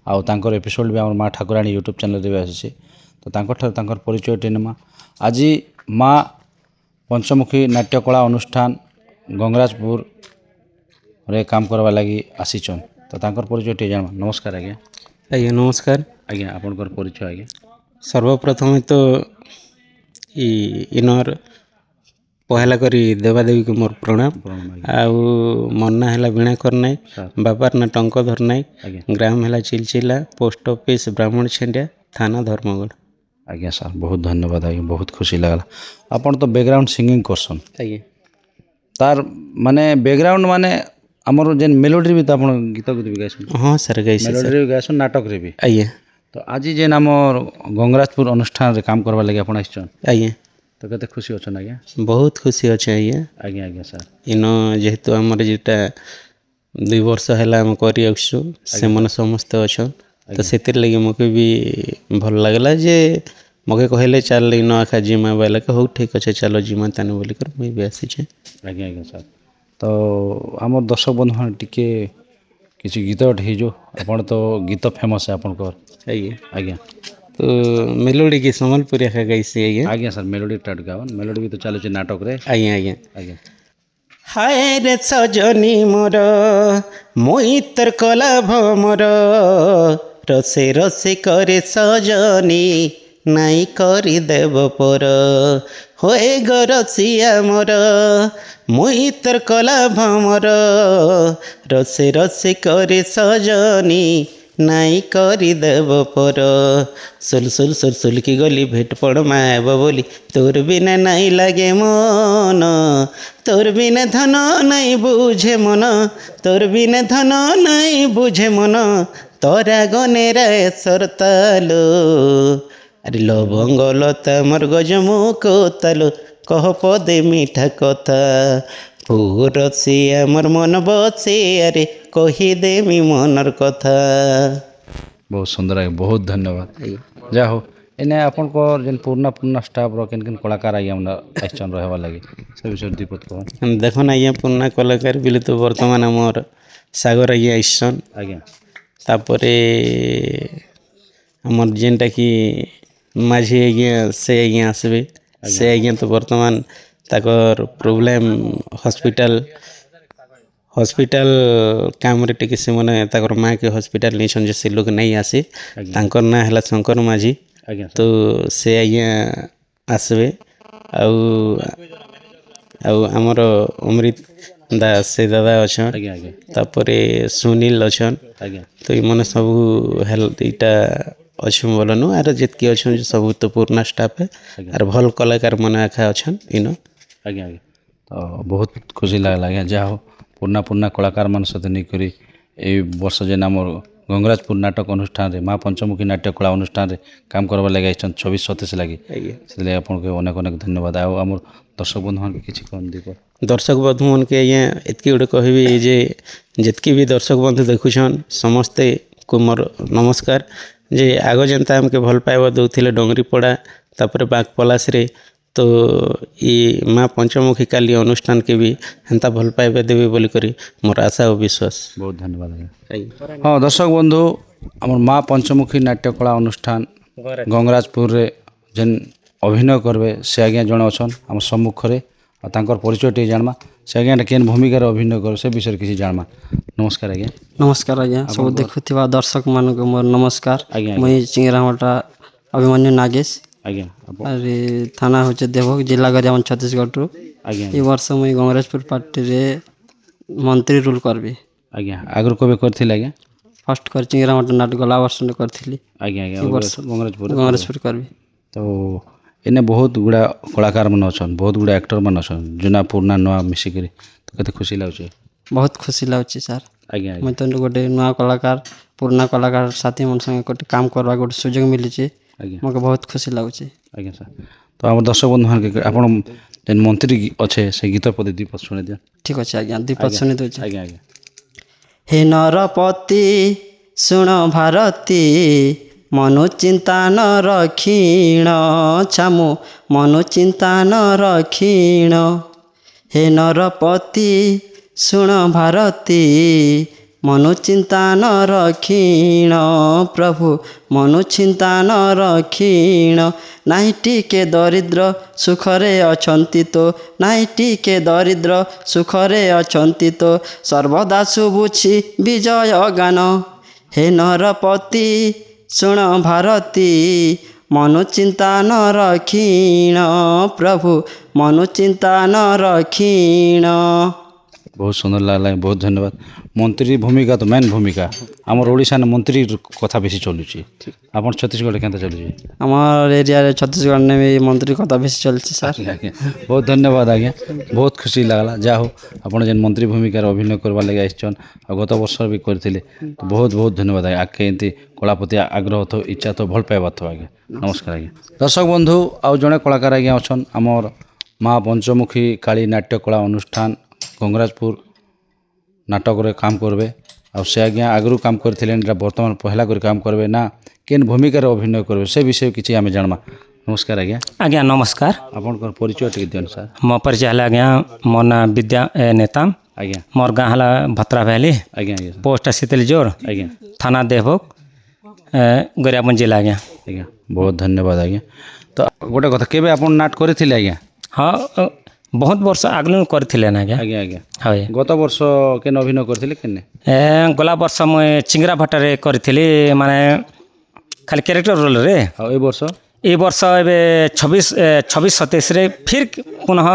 ଆଉ ତାଙ୍କର ଏପିସୋଡ଼ ବି ଆମର ମା ଠାକୁରାଣୀ ୟୁଟ୍ୟୁବ୍ ଚ୍ୟାନେଲ୍ରେ ବି ଆସିଛି। ତ ତାଙ୍କଠାରୁ ତାଙ୍କର ପରିଚୟଟି ନେମା। ଆଜି ମା ପଞ୍ଚମୁଖୀ ନାଟ୍ୟକଳା ଅନୁଷ୍ଠାନ ଗଙ୍ଗରାଜପୁରରେ କାମ କରବା ଲାଗି ଆସିଛନ୍। ତ ତାଙ୍କର ପରିଚୟ ଟିକେ ଜାଣମା। ନମସ୍କାର ଆଜ୍ଞା। ଆଜ୍ଞା ନମସ୍କାର। ଆଜ୍ଞା ଆପଣଙ୍କର ପରିଚୟ ଆଜ୍ଞା। ସର୍ବପ୍ରଥମେ ତ ଇନର ପହେଲା କରି ଦେବାଦେବୀକୁ ମୋର ପ୍ରଣାମ। ଆଉ ମୋର ନାଁ ହେଲା ବୀଣାକର ନାୟକ, ବାପାର ନାଁ ଟଙ୍କଧର ନାୟକ, ଗ୍ରାମ ହେଲା ଚିଲଚିଲା, ପୋଷ୍ଟ ଅଫିସ୍ ବ୍ରାହ୍ମଣ ଛେଣ୍ଡିଆ, ଥାନା ଧର୍ମଗଡ଼। ଆଜ୍ଞା ସାର୍, ବହୁତ ଧନ୍ୟବାଦ ଆଜ୍ଞା, ବହୁତ ଖୁସି ଲାଗଲା। ଆପଣ ତ ବ୍ୟାକ୍ଗ୍ରାଉଣ୍ଡ ସିଙ୍ଗିଂ କରସନ୍, ଆଜ୍ଞା ତାର ମାନେ ବ୍ୟାକ୍ଗ୍ରାଉଣ୍ଡ ମାନେ ଆମର ଯେନ୍ ମେଲୋଡ଼ିରେ ବି ତ ଆପଣ ଗୀତ ବି ଗାଇସନ୍? ହଁ ସାର୍ ଗାଇଛି। ମେଲୋଡ଼ିରେ ବି ଗାଇସନ୍, ନାଟକରେ ବି? ଆଜ୍ଞା। ତ ଆଜି ଯେନ୍ ଆମର ଗଙ୍ଗରାଜପୁର ଅନୁଷ୍ଠାନରେ କାମ କରବାର୍ ଲାଗି ଆପଣ ଆସିଛନ୍, ଆଜ୍ଞା। ତ କେତେ ଖୁସି ଅଛନ୍ ଆଜ୍ଞା? ବହୁତ ଖୁସି ଅଛେ ଆଜ୍ଞା। ଆଜ୍ଞା ଆଜ୍ଞା ସାର୍। ଇନ ଯେହେତୁ ଆମର ଯେଟା 2 ବର୍ଷ ହେଲା ଆମେ କରି ଆସୁଛୁ, ସେମାନେ ସମସ୍ତେ ଅଛନ୍, ତ ସେଥିର୍ ଲାଗି ମୋତେ ବି ଭଲ ଲାଗଲା ଯେ ମକେ କହିଲେ ଚାଲ ଇନ ଆଖା ଜିମା ବୋଇଲାକେ ହଉ ଠିକ୍ ଅଛେ ଚାଲ ଜିମା ତାନେ ବୋଲିକରି ମୁଇଁ ବି ଆସିଛେ। ଆଜ୍ଞା ଆଜ୍ଞା ସାର୍। ତ ଆମର ଦର୍ଶକ ବନ୍ଧୁମାନେ ଟିକେ କିଛି ଗୀତ ହେଇଛୁ, ଆପଣ ତ ଗୀତ ଫେମସ୍ ଆପଣଙ୍କର। ଆଜ୍ଞା ଆଜ୍ଞା। ତ ମେଲୋଡ଼ି କି ସମ୍ବଲପୁରୀ ଆଖା ଗାଇସି ଆଜ୍ଞା। ଆଜ୍ଞା ସାର୍, ମେଲୋଡ଼ି ଷ୍ଟାର୍ଟ ଗାଓନ୍। ମେଲୋଡ଼ି ବି ତ ଚାଲୁଛି ନାଟକରେ। ଆଜ୍ଞା ଆଜ୍ଞା। ଆଜ୍ଞା। ହାୟ ରେ ସଜନୀ ମୋର ମୁଇଁ ତୋର କଲା ଭମର, ରସେ ରସେ করে ସଜନୀ ନାଇଁ କରିଦେବ ପର। ହୋଏ ଗୋ ରସିଆ ମୋର ମୁଇଁ ତୋର କଲା ଭମର, ରସେ ରସେ করে ସଜନୀ ନାଇଁ କରିଦେବ ପର। ସୁଲ ସୁଲ ସୁଲ ସୁଲକି ଗଲି ଭେଟ ପଡ଼ ମାବ ବୋଲି, তোর বিনা নাই লাগে মন, তোর বিনা ধন নাই বুঝে মন, তোর বিনা ধন নাই বুঝে মন, তোরা গনেরা সরতালো। আরে লবঙ্গ লতা মোর গজমুখ তালো, কহ পদে মিঠা কথা, পুরসি আমার মন বসে আরে কহিদেমি মনর কথা। ବହୁତ ସୁନ୍ଦର ଆଜ୍ଞା, ବହୁତ ଧନ୍ୟବାଦ। ଯାହା ହଉ, ଏନେ ଆପଣଙ୍କର ଯେନ୍ ପୁରୁଣା ଷ୍ଟାଫ୍ର କେନ୍ କେନ୍ କଳାକାର ଆଜ୍ଞା ମାନେ ଆସିଛନ୍ ରହିବାର୍ ଲାଗି, ସେ ବିଷୟରେ ଦୁଇ ପଦ କହନ୍। ଦେଖୁନ୍ ଆଜ୍ଞା ପୁରୁଣା କଳାକାର ବିଲେ ତ ବର୍ତ୍ତମାନ ଆମର ସାଗର ଆଜ୍ଞା ଆସିଛନ୍। ଆଜ୍ଞା। ତାପରେ ଆମର ଯେନ୍ଟାକି ମାଝି ଆଜ୍ଞା ସେ ଆଜ୍ଞା ଆସିବେ। ସେ ଆଜ୍ଞା ତ ବର୍ତ୍ତମାନ ତାଙ୍କର ପ୍ରୋବ୍ଲେମ୍ ହସ୍ପିଟାଲ କାମରେ ଟିକେ ସେମାନେ ତାଙ୍କର ମାଆକେ ହସ୍ପିଟାଲ ନେଇଛନ୍ ଯେ ସେ ଲୋକ ନେଇ ଆସି। ତାଙ୍କର ନାଁ ହେଲା ଶଙ୍କର ମାଝି। ତ ସେ ଆଜ୍ଞା ଆସିବେ। ଆଉ ଆମର ଅମୃତ ଦାସ ସେ ଦାଦା ଅଛନ୍। ତାପରେ ସୁନୀଲ ଅଛନ୍। ତ ଏମାନେ ସବୁ ଇଟା ଅଛୁଁ ବୋଲନୁ, ଆର ଯେତ୍କି ଅଛନ୍ ସବୁ ତ ପୁରୁଣା ଷ୍ଟାଫ୍ ଆର୍ ଭଲ୍ କଳାକାର ମାନେ ଏକା ଅଛନ୍ ଇନ। ଆଜ୍ଞା ଆଜ୍ଞା। ତ ବହୁତ ଖୁସି ଲାଗଲା ଆଜ୍ଞା, ଯାହା ହଉ ପୁରୁଣା କଳାକାରମାନ ସହିତ ନେଇକରି ଏଇ ବର୍ଷ ଯେନ୍ ଆମର ଗଙ୍ଗରାଜପୁର ନାଟକ ଅନୁଷ୍ଠାନରେ ମା ପଞ୍ଚମୁଖୀ ନାଟ୍ୟକଳା ଅନୁଷ୍ଠାନରେ କାମ କରବାର୍ ଲାଗି ଆସିଛନ୍ 26-27 ଲାଗି। ସେଥିଲାଗି ଆପଣଙ୍କୁ ଅନେକ ଅନେକ ଧନ୍ୟବାଦ। ଆଉ ଆମର ଦର୍ଶକ ବନ୍ଧୁମାନଙ୍କୁ କିଛି କହନ୍ତି? ଦର୍ଶକ ବନ୍ଧୁମାନକେ ଆଜ୍ଞା ଏତ୍କି ଗୋଟେ କହିବି ଯେ ଯେତ୍କି ବି ଦର୍ଶକ ବନ୍ଧୁ ଦେଖୁଛନ୍ ସମସ୍ତେକୁ ମୋର ନମସ୍କାର। ଯେ ଆଗ ଯେନ୍ତା ଆମକେ ଭଲ ପାଇବା ଦଉଥିଲେ ଡଙ୍ଗରିପଡ଼ା ତାପରେ ବାଙ୍କ ପଲାସରେ, ତ ଇ ମା ପଞ୍ଚମୁଖୀ କାଲି ଅନୁଷ୍ଠାନକେ ବି ହେନ୍ତା ଭଲ ପାଇବା ଦେବେ ବୋଲିକରି ମୋର ଆଶା ଓ ବିଶ୍ୱାସ। ବହୁତ ଧନ୍ୟବାଦ ଆଜ୍ଞା। ହଁ ଦର୍ଶକ ବନ୍ଧୁ, ଆମର ମା ପଞ୍ଚମୁଖୀ ନାଟ୍ୟକଳା ଅନୁଷ୍ଠାନ ଗଙ୍ଗରାଜପୁରରେ ଯେନ୍ ଅଭିନୟ କରିବେ ସେ ଆଜ୍ଞା ଜଣେ ଅଛନ୍ ଆମ ସମ୍ମୁଖରେ। ଆଉ ତାଙ୍କର ପରିଚୟ ଟିକେ ଜାଣମା। से आज्ञा केन भूमिकार अभिनय कर से विषय किसी जानमा। नमस्कार आज्ञा। नमस्कार आज्ञा सब देखुथिबा दर्शक मानक मोर नमस्कार। आज्ञा मुई चिंगरामटा अभिमन्यु नागेश आज्ञा अरे थाना होचे देवक जिला गरियाबन छत्तीसगढ़ रु आज्ञा ए वर्ष मुई कांग्रेसपुर पार्टी रे मंत्री रूल करबी। आज्ञा आगु कबे करथिले आज्ञा फर्स्ट कर चिंगरामटा नाट गला वर्ष ने करथिली आज्ञा आज्ञा ए वर्ष कांग्रेसपुर करबी। तो इने बहुत गुड़ा कलाकार मन अछन बहुत गुड़ा एक्टर मन अछन जुना पुराना नवा मिसिकरी तो कते खुशी लागुचे। बहुत खुशी लाଗୁଛି सर। आज्ञा मैं तो गोटे नवा कलाकार पुराना कलाकार साथी मन संगे गोटे काम करबा गोटे सुযোଗ मिलिছে आज्ञा मके बहुत खुशी लाଗୁଛି। आज्ञा सर तो हम दर्शक बंधु मान के आपण जेन मंत्री अच्छे से गीत पद दीपद सुने दिया। ठीक अछि आज्ञा दीपद सुनि दउछि। आज्ञा आज्ञा हे नरपति शुण भारती मनु चिंता न रखीण छामु मनु चिंता न रखीण। हे नरपति शुण भारती मनु चिंता न रखीण प्रभु मनु चिंता न रखीण। नाही टिके दरिद्र सुखरे अछंती तो नाही टिके दरिद्र सुखरे अछंती तो सर्वदा शुभुछि विजय गान। हे नरपति शुण भारती मनु चिंता न रखीण प्रभु मनु चिंता न रखीण। बहुत सुंदर लागला बहुत धन्यवाद। मंत्री भूमिका तो मेन भूमिका आमर ओडिशा ने मंत्री कथा बेसी चलुची आपन छत्तीसगढ़ केनता चलुची हमार एरिया रे छत्तीसगढ़ ने भी मंत्री कथा बेसी चलछि सर। आज्ञा बहुत धन्यवाद आज्ञा बहुत खुशी लागला जा हो आपन जेन मंत्री भूमिका अभिनय करबा लागि आइछन आ गत वर्ष भी करथिले तो बहुत बहुत धन्यवाद आज्ञा आके एंती कलापति आग्रह तो इच्छा तो भल पाइबा तो आज्ञा। नमस्कार आज्ञा। दर्शक बंधु आउ जणे कलाकार आज्ञा अछन आमर माँ पंचमुखी काली नाट्य कला अनुष्ठान गंगराजपुर नाटक रे काम करबे आ से आज्ञा आगरू काम करथिले वर्तमान पहला कर काम करबे ना केन भूमिका रे अभिनय करबे से विषय किछि आमे जानमा। नमस्कार आज्ञा। आज्ञा नमस्कार। आपनकर परिचय टिके दियन सर। मो परिचय हला आज्ञा मो ना विद्या नेताम आज्ञा मोर गाँ हला भत्रा वैली आज्ञा आज्ञा पोस्ट सितलजोर आज्ञा थाना देवक गरियाबन जिला आज्ञा। आज्ञा बहुत धन्यवाद आज्ञा। तो गोटे कथा केबे आपन नाट करथिले आज्ञा। हाँ बहुत वर्ष आगलू करथिले ना आज्ञा। आज्ञा आज्ञा हाय गत वर्ष केन अभिनय करथिले केने गला वर्ष मुई चिंगरा भाटारे करथिली माने खाली कैरेक्टर रोल रे। आ ए वर्ष एबे 26-27 रे फिर पुनः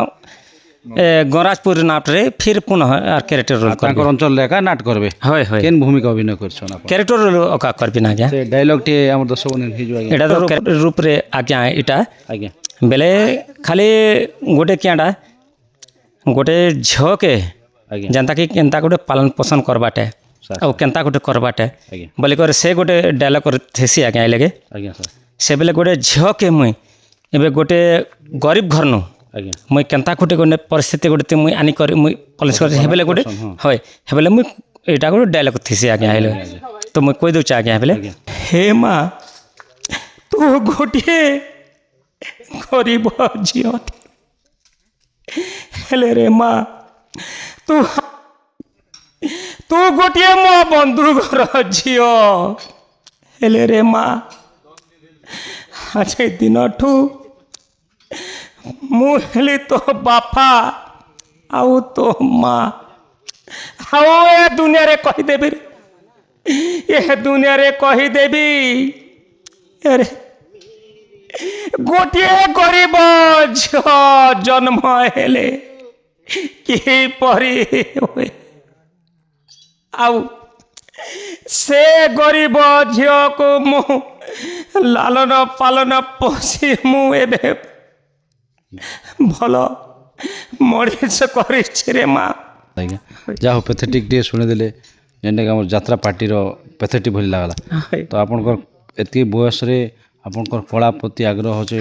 गंगराजपुर नाट रे फिर पुनः कैरेक्टर रोल तांकर अंचल लेका नाट करबे। होय होय केन भूमिका अभिनय करछन आपन कैरेक्टर रोल ओका करबी ना आज्ञा। से डायलॉग टे हमर दर्शक बंधु हिजो आज्ञा एटा तो रूप रे आज्ञा एटा आज्ञा बेले खाली गोटे क्याडा गोटे झियो के जनता कि केनता गोटे पालन पोषण करबाटे और केनता गोटे करबाटे बोले कर से गोटे डायलॉग थेसी आज्ञा लगे आज्ञा सर से बेले गोटे झियो के मुई एबे गोटे गरीब घर नु आज्ञा मुई केनता गोटे गोटे परिस्थिति गोटे मुई आनी कर मुई कॉलेज कर हेबेले गोटे होय हेबेले मुई एटा गोटे डायलॉग थेसी आज्ञा हेले तो मुई कोइ दउचा आज्ञा हेबेले हे मां तू गोटे गरीब झियो हेले रे माँ तू गोटे मो बंधु घर झियो हेले रे माँ आज दिन ठू मु हेली तो बापा आउ तो माँ आओ ए दुनिया रे कहीदेवी ये दुनिया रे कहीदेवी अरे गोटे गरीब झियो जन्म हेले कि परी हुए आउ से गरीब झियो को मु लालन पालन पोषी मु एबे भल मनीष कर रे माँ जा हो पैथेटिक टे शुणी देले जेनटा कि हमर यात्रा पार्टी रो पैथेटिक भली लागला तो आपनकर एति बयस रे आपनकर कला प्रति आग्रह अच्छे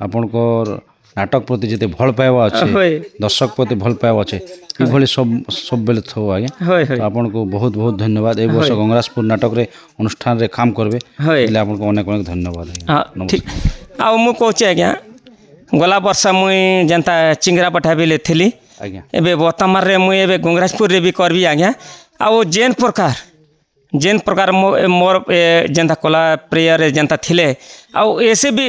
आपनकर नाटक प्रति जिते भल पाइबा अच्छे दर्शक प्रति भल पाइबा अच्छे ये सब बेले थो आज्ञा तो आपन को बहुत बहुत धन्यवाद। ए वर्ष गंगराजपुर नाटक रे अनुष्ठान रे काम करबे એટલે आपन को अनेक अनेक धन्यवाद। ठीक आ मु कहूँ आज्ञा गला वर्ष मुई जनता चिंगरा पठा भी थी आज्ञा एबे वर्तमान रे मुई एबे गंगराजपुर रे भी करबी आज्ञा आ जेन प्रकार मोर जनता कला प्रिय जनता थिले आउ ऐसे भी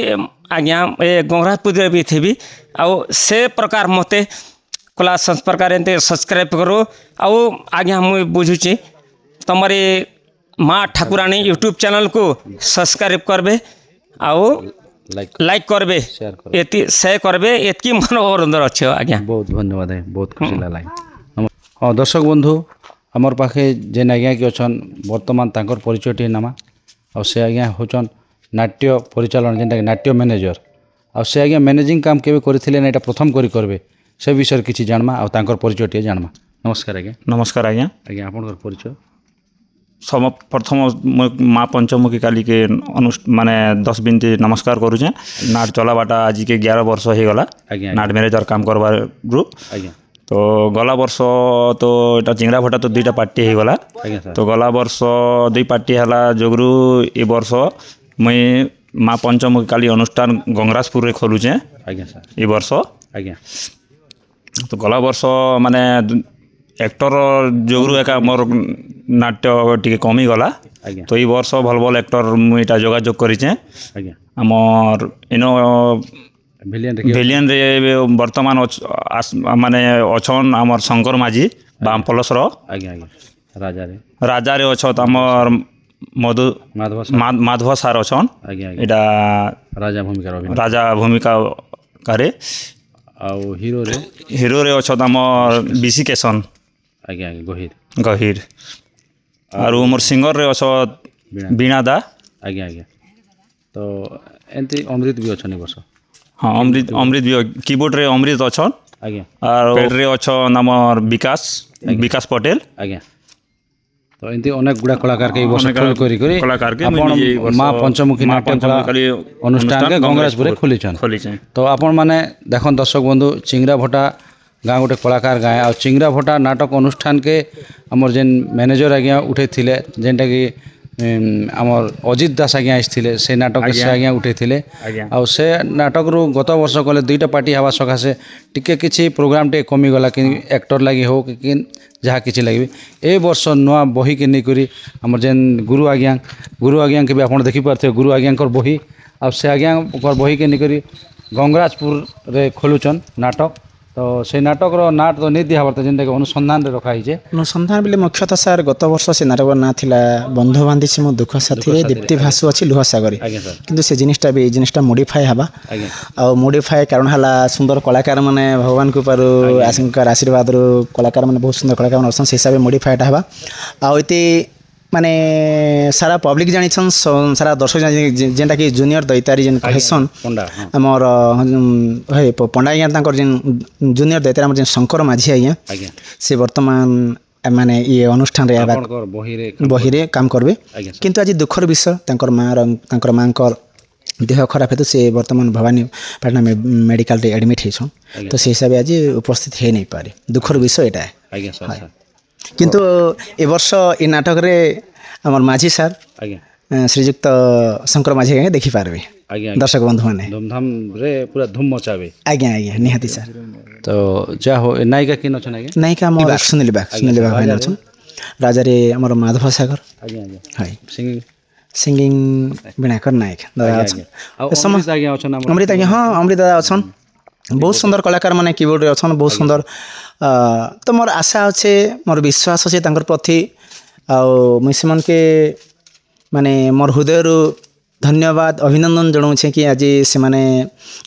आज्ञा गंगराजपुर भी थी आउ से प्रकार मते कला संस्पर्कार एंते सब्सक्राइब करो आउ आगे हम बुझुची तमरे माँ ठाकुराणी यूट्यूब चैनल को सब्सक्राइब करबे आउ लाइक करबे एति शेयर करबे एतकी मनोहर अंदर अच्छे आज्ञा बहुत धन्यवाद है बहुत खुशी लगा हाँ दर्शक बंधु आमर पाखे जेन आज्ञा कि अच्छन बर्तमान तांकर परिचयटी नामा आ से आज्ञा होचन नाट्य परिचालन जेनटा नाट्य मैनेजर आ से आज्ञा मैनेजिंग काम केबे करथिले ना एटा प्रथम करी करबे से विषय किछि जानमा आ तांकर परिचयटी जानमा नमस्कार आज्ञा नमस्कार आज्ञा आज्ञा आपनकर परिचय प्रथम माँ पंचमुखी काली के माने 10 बिनती नमस्कार करुचे नाट चलाबाटा आज के 11 वर्ष हो गला नाट मैनेजर काम करबार ग्रुप तो गला वर्ष तो एटा चिंगड़ा भटा तो 2टा पार्टी हो गला तो गला वर्ष 2 पार्टी हला जोगरु ए वर्ष मुई माँ पंचमुखी काली अनुष्ठान गंगराजपुर रे खोलुचे ए वर्ष तो गला वर्ष माने एक्टर जोगरु एका मोर नाट्य टिके कमी गला तो ई वर्ष भल भल एक्टर मुई एटा जोगाजोग करिचे हमर इनो भेलियन रे वर्तमान माने अछन हमर शंकर माझी बाम पलस रो राजा रे अछत हमर मधु माधव सार अछन एटा राजा भूमिका करे आउ हीरो रे अछत हमर बीसी केसन गहीर आरो मोर सिंगर रे अछत बीणा दा तो एंती अमृत भी अछन वर्ष हाँ अमृत भी कीबोर्ड रे अमृत अछन और पेड रे अछन हमर विकास पटेल तो एंती अनेक गुड़ा कलाकार के वर्ष करी कलाकार के माँ पंचमुखी नाट्य अनुष्ठान के गंगराजपुर खोलीछन तो आपण माने देखन दर्शक बंधु चिंगरा भटा गाँ गोटे कलाकार गाए आ चिंगरा भटा नाटक अनुष्ठान के आमर जेन मैनेजर आज्ञा उठे थिले जेनटा कि आमर अजित दास आज्ञा आइथिले से नाटक से आज्ञा उठे थिले आ से नाटक रु गत वर्ष कले 2टा पार्टी हवा सकाशे टिके किछि प्रोग्राम टे कमी गला कि एक्टर लागि हो कि जहाँ किछि लागि ए वर्ष नवा बही के नै करी आमर जेन गुरु आज्ञा के भी आपण देखि पारथे गुरु आज्ञा बही आ से आज्ञा बही के नै करी गंगराजपुर रे खोलुचन नाटक तो से नाटक नाट तो नहीं दिया पड़ता जेनटा अनुसंधान रे रखा है अनुसंधान बेले मुख्यतः सार गत वर्ष से नाटक ना थिला बंधु बांधी मो दुख साथी रे दीप्ति भासु अछि लुह सागरी किंतु से जिनिसटा भी जिनिसटा मॉडिफाई हबा आ मॉडिफाई कारण हला सुंदर कलाकार माने भगवान को पारु आशंकर आशीर्वाद रो कलाकार माने बहुत सुंदर कलाकार माने से हिसाब से मॉडिफाईटा हबा आ इते माने सारा पब्लिक जानी छन सारा दर्शक जेनटा कि जूनियर दैतारी जेन कहसन हमर हे पंडा या तांकर जेन जूनियर दैतारी हमर जेन शंकर माझी आया से वर्तमान माने ये अनुष्ठान रे बही रे काम करबे किंतु आज दुखर विषय तांकर मांकर देह खराब हेतु से वर्तमान भवानी पाटना मेडिकल रे एडमिट हेछन तो से हिसाब आज उपस्थित हे नहीं पारे दुखर विषय एटा है किंतु ए वर्ष ए नाटक रे हमर माझी सर श्रीजुक्त शंकर माझी देखि पारबे दर्शक बंधु माने धूमधाम रे पूरा धूम मचाबे आज्ञा निहाती सर तो जा हो नायिका किन छन नायिका हमर सुनील बाग भाई छन राजा रे हमर माधव सागर हाय सिंगिंग बिनाकर नायक दादा छन समस्त आज्ञा छन अमृत आज्ञा हां अमृत दादा छन बहुत सुंदर कलाकार माने कीबोर्ड रे छन बहुत सुंदर तो मोर आशा अच्छे मोर विश्वास अच्छे तांकर प्रति आन के माने मोर हृदय धन्यवाद अभिनंदन जनाऊे कि आज से माने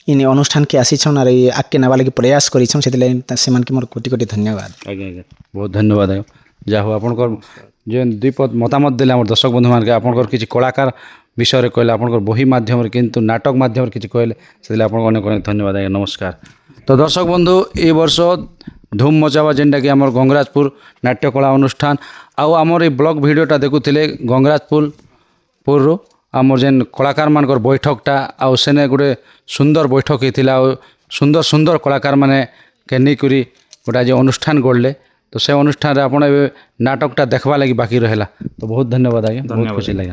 इन अनुष्ठान के आसीछन और आगे नेवा लगी प्रयास करिछन से मोर कोटि कोटि धन्यवाद आज्ञा बहुत धन्यवाद जा हो आपनकर जे द्विपद मतामत देले हमर दर्शक बंधु मान के आपनकर किछि कलाकार विषय रे कहले आपनकर बही माध्यम रे किंतु नाटक माध्यम रे किछि कहले से आपनकर अनेक अनेक धन्यवाद आज्ञा नमस्कार तो दर्शक बंधु ए वर्ष धूम मचावा जेनटा कि आमर गंगराजपुर नाट्यकला अनुष्ठान आमर ये ब्लॉग भिडियोटा देखुले गंगराजपुर आमर जेन कलाकार मानकर बैठकटा आने गोटे सुंदर बैठक होता सुंदर सुंदर कलाकार माने के नहीं करी गोटे आज अनुष्ठान गढ़ले तो से अनुष्ठान रे आपण नाटकटा देखवा लगी बाकी रहा तो बहुत धन्यवाद आज्ञा बहुत खुशी लगे।